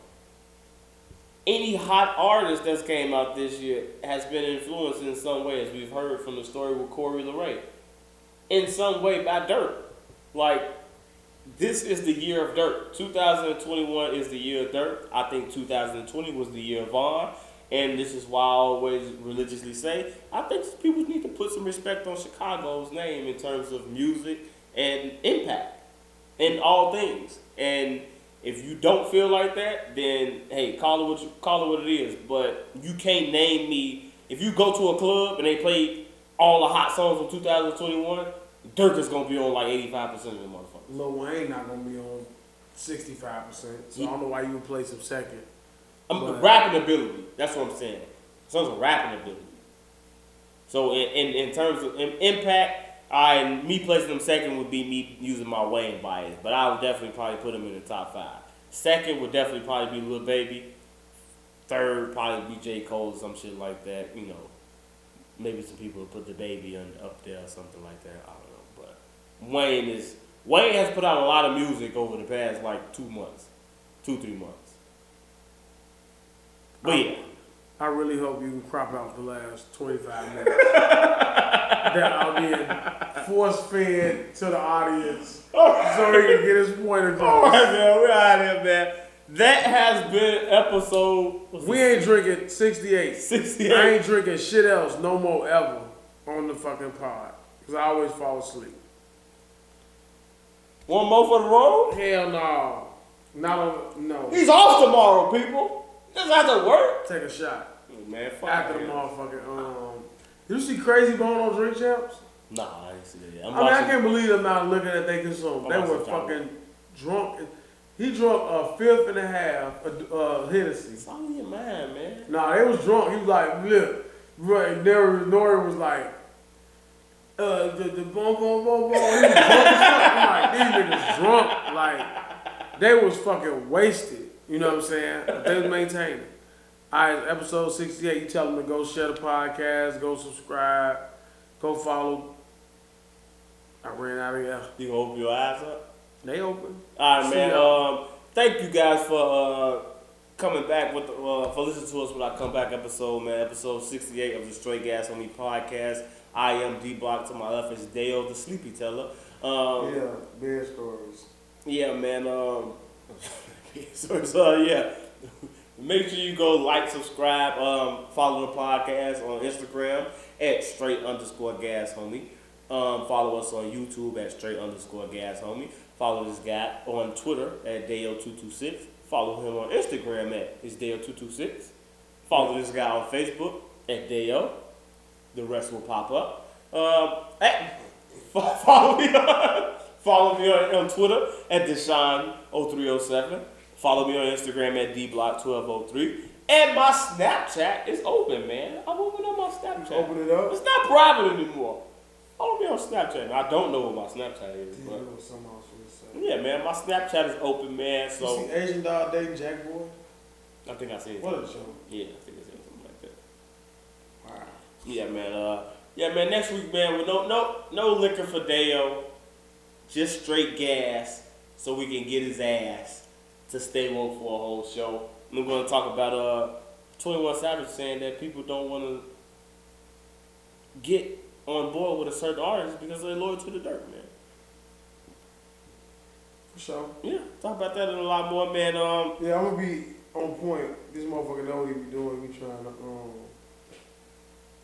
Any hot artist that's came out this year has been influenced in some way, as we've heard from the story with Corey LeRae. In some way by Durk. Like, this is the year of Durk. 2021 is the year of Durk. I think 2020 was the year of Vaughn. And this is why I always religiously say, I think people need to put some respect on Chicago's name in terms of music and impact in all things. And if you don't feel like that, then hey, call it what it is. But you can't name me. If you go to a club and they play all the hot songs from 2021, Durk is gonna be on like 85% of the motherfuckers. Lil Wayne not gonna be on 65%. So I don't know why you would place him second. Rapping ability. That's what I'm saying. In terms of rapping ability. So in terms of impact, me placing him second would be me using my Wayne bias. But I would definitely probably put him in the top 5. Second would definitely probably be Lil Baby. Third probably be J. Cole or some shit like that. You know, maybe some people would put the Baby up there or something like that. I don't know. But Wayne has put out a lot of music over the past like 2 months, 2-3 months. But yeah. I really hope you can crop out the last 25 minutes. That I'm being force-fed to the audience so he can get his point across. All right, man. We're out of here, man. That has been episode... We ain't drinking 68. 68. I ain't drinking shit else no more ever on the fucking pod. Because I always fall asleep. One more for the road? Hell no. Not on... No. He's off tomorrow, people. Doesn't have to work. Take a shot. Man, fuck After the him. motherfucking... You see Crazy Bone on Drink Champs? Nah, I didn't see that yet. I can't believe I'm not looking at they consume. They I'm were watching fucking drunk. He drunk a fifth and a half of Hennessy. It's all in your mind, man. Nah, they was drunk. He was like, look, right. Nori was like, the boom, boom, boom, boom. He was drunk as fuck. I'm like, these niggas drunk. Like, they was fucking wasted. You know what I'm saying? But they was maintaining. All right, episode 68. You tell them to go share the podcast, go subscribe, go follow. I ran out of here. You gonna open your eyes up? They open. All right, man. Thank you guys for coming back with for listening to us when I come back episode, man. Episode 68 of the Straight Gas on Me podcast. I am Dblock. To my left is Daeo, the Sleepy Teller. Yeah, bad stories. Yeah, man. So yeah. Make sure you go like, subscribe, follow the podcast on Instagram at straight_gas homie. Follow us on YouTube at straight_gas homie. Follow this guy on Twitter at Daeo226. Follow him on Instagram at Daeo226. Follow this guy on Facebook at Daeo. The rest will pop up. Follow me on Twitter at Deshaun0307. Follow me on Instagram at Dblock1203. And my Snapchat is open, man. I'm opening up my Snapchat. Open it up. It's not private anymore. Follow me on Snapchat. I don't know what my Snapchat is. But yeah, man, my Snapchat is open, man. So you see Asian dog dating Jack Boy? I think I said What that. a show. Yeah, I think I said something like that. Wow. Yeah, man. Next week, man, with no liquor for Daeo, just straight gas, so we can get his ass to stay woke for a whole show. And we're gonna talk about 21 Savage saying that people don't want to get on board with a certain artist because they're loyal to the dirt, man. For sure. Yeah, talk about that and a lot more, man. Yeah, I'm gonna be on point. This motherfucker know what he be doing. We trying to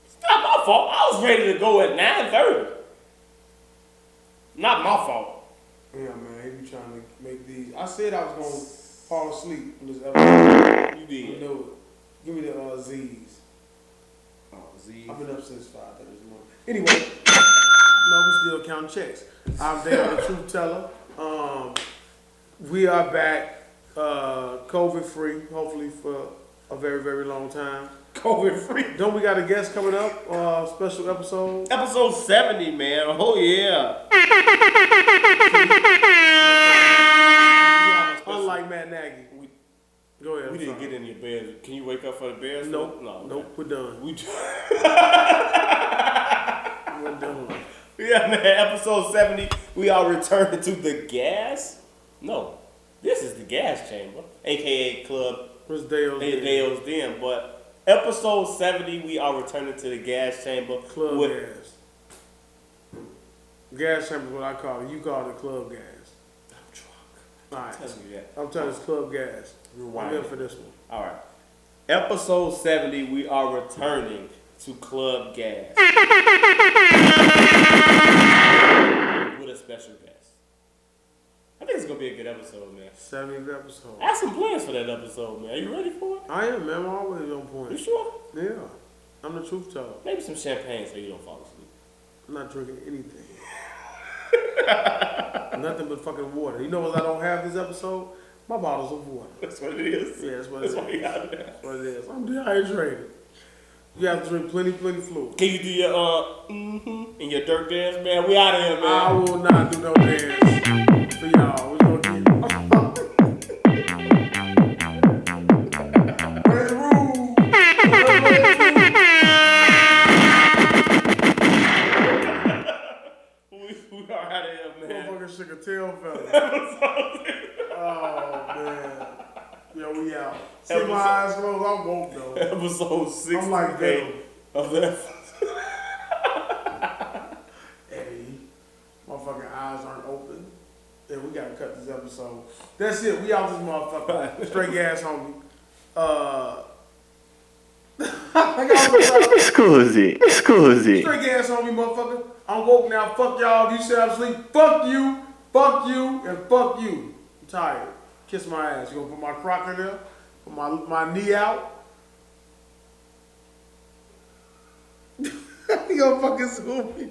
It's not my fault. I was ready to go at 9:30. Not my fault. Yeah, man, he be trying to make these. I said I was gonna fall asleep in this episode. You did. Do it. Give me the Z's. Oh, Z. I've been up since 5:30 this morning. Anyway, no, we still counting checks. I'm Daeo, the Truth Teller. We are back, COVID free, hopefully for a very, very long time. COVID free. Don't we got a guest coming up? Special episode. Episode 70, man. Oh yeah. Unlike Matt Nagy. Go ahead. We didn't get in your bed. Can you wake up for the Bears? Nope. No. Nope. We're done. We We're done. Yeah, man. Episode 70. We are returning to the gas. No, this is the gas chamber, aka Club. Where's Daeo's Den. But episode 70, we are returning to the gas chamber. Club gas. Gas chamber is what I call it. You call it club gas. I'm drunk. All right. Tell me that. I'm telling you, it's club gas. Rewind I'm in it. for this one. All right. Episode 70, we are returning to Club Gas. With a special guest. I think it's going to be a good episode, man. 70th episode. I have some plans for that episode, man. Are you ready for it? I am, man. I'm always on You point. sure? Yeah. I'm the truth teller. Maybe some champagne so you don't fall asleep. I'm not drinking anything. Nothing but fucking water. You know what I don't have this episode? My bottles of water. That's what it is. Yeah, that's what That's it why is. you got it. That's what it is. I'm dehydrated. You have to drink plenty fluid. Can you do your and your dirt dance, man? We out of here, man. I will not do no dance for y'all. We're gonna keep Where's the rule? We are out of here, man. Motherfucker shook a tail feather. Oh man. Yo, we out. See my eyes closed. I'm woke though. Episode 68 I'm like Venom. of that. Hey, motherfucking eyes aren't open. Yeah, we gotta cut this episode. That's it. We out this motherfucker. Straight gas, homie. Scusi. Straight gas, homie, motherfucker. I'm woke now. Fuck y'all. You said I'm asleep. Fuck you, and fuck you. I'm tired. Kiss my ass. You gonna put my crock in there? Put my knee out? You gonna fucking sue me?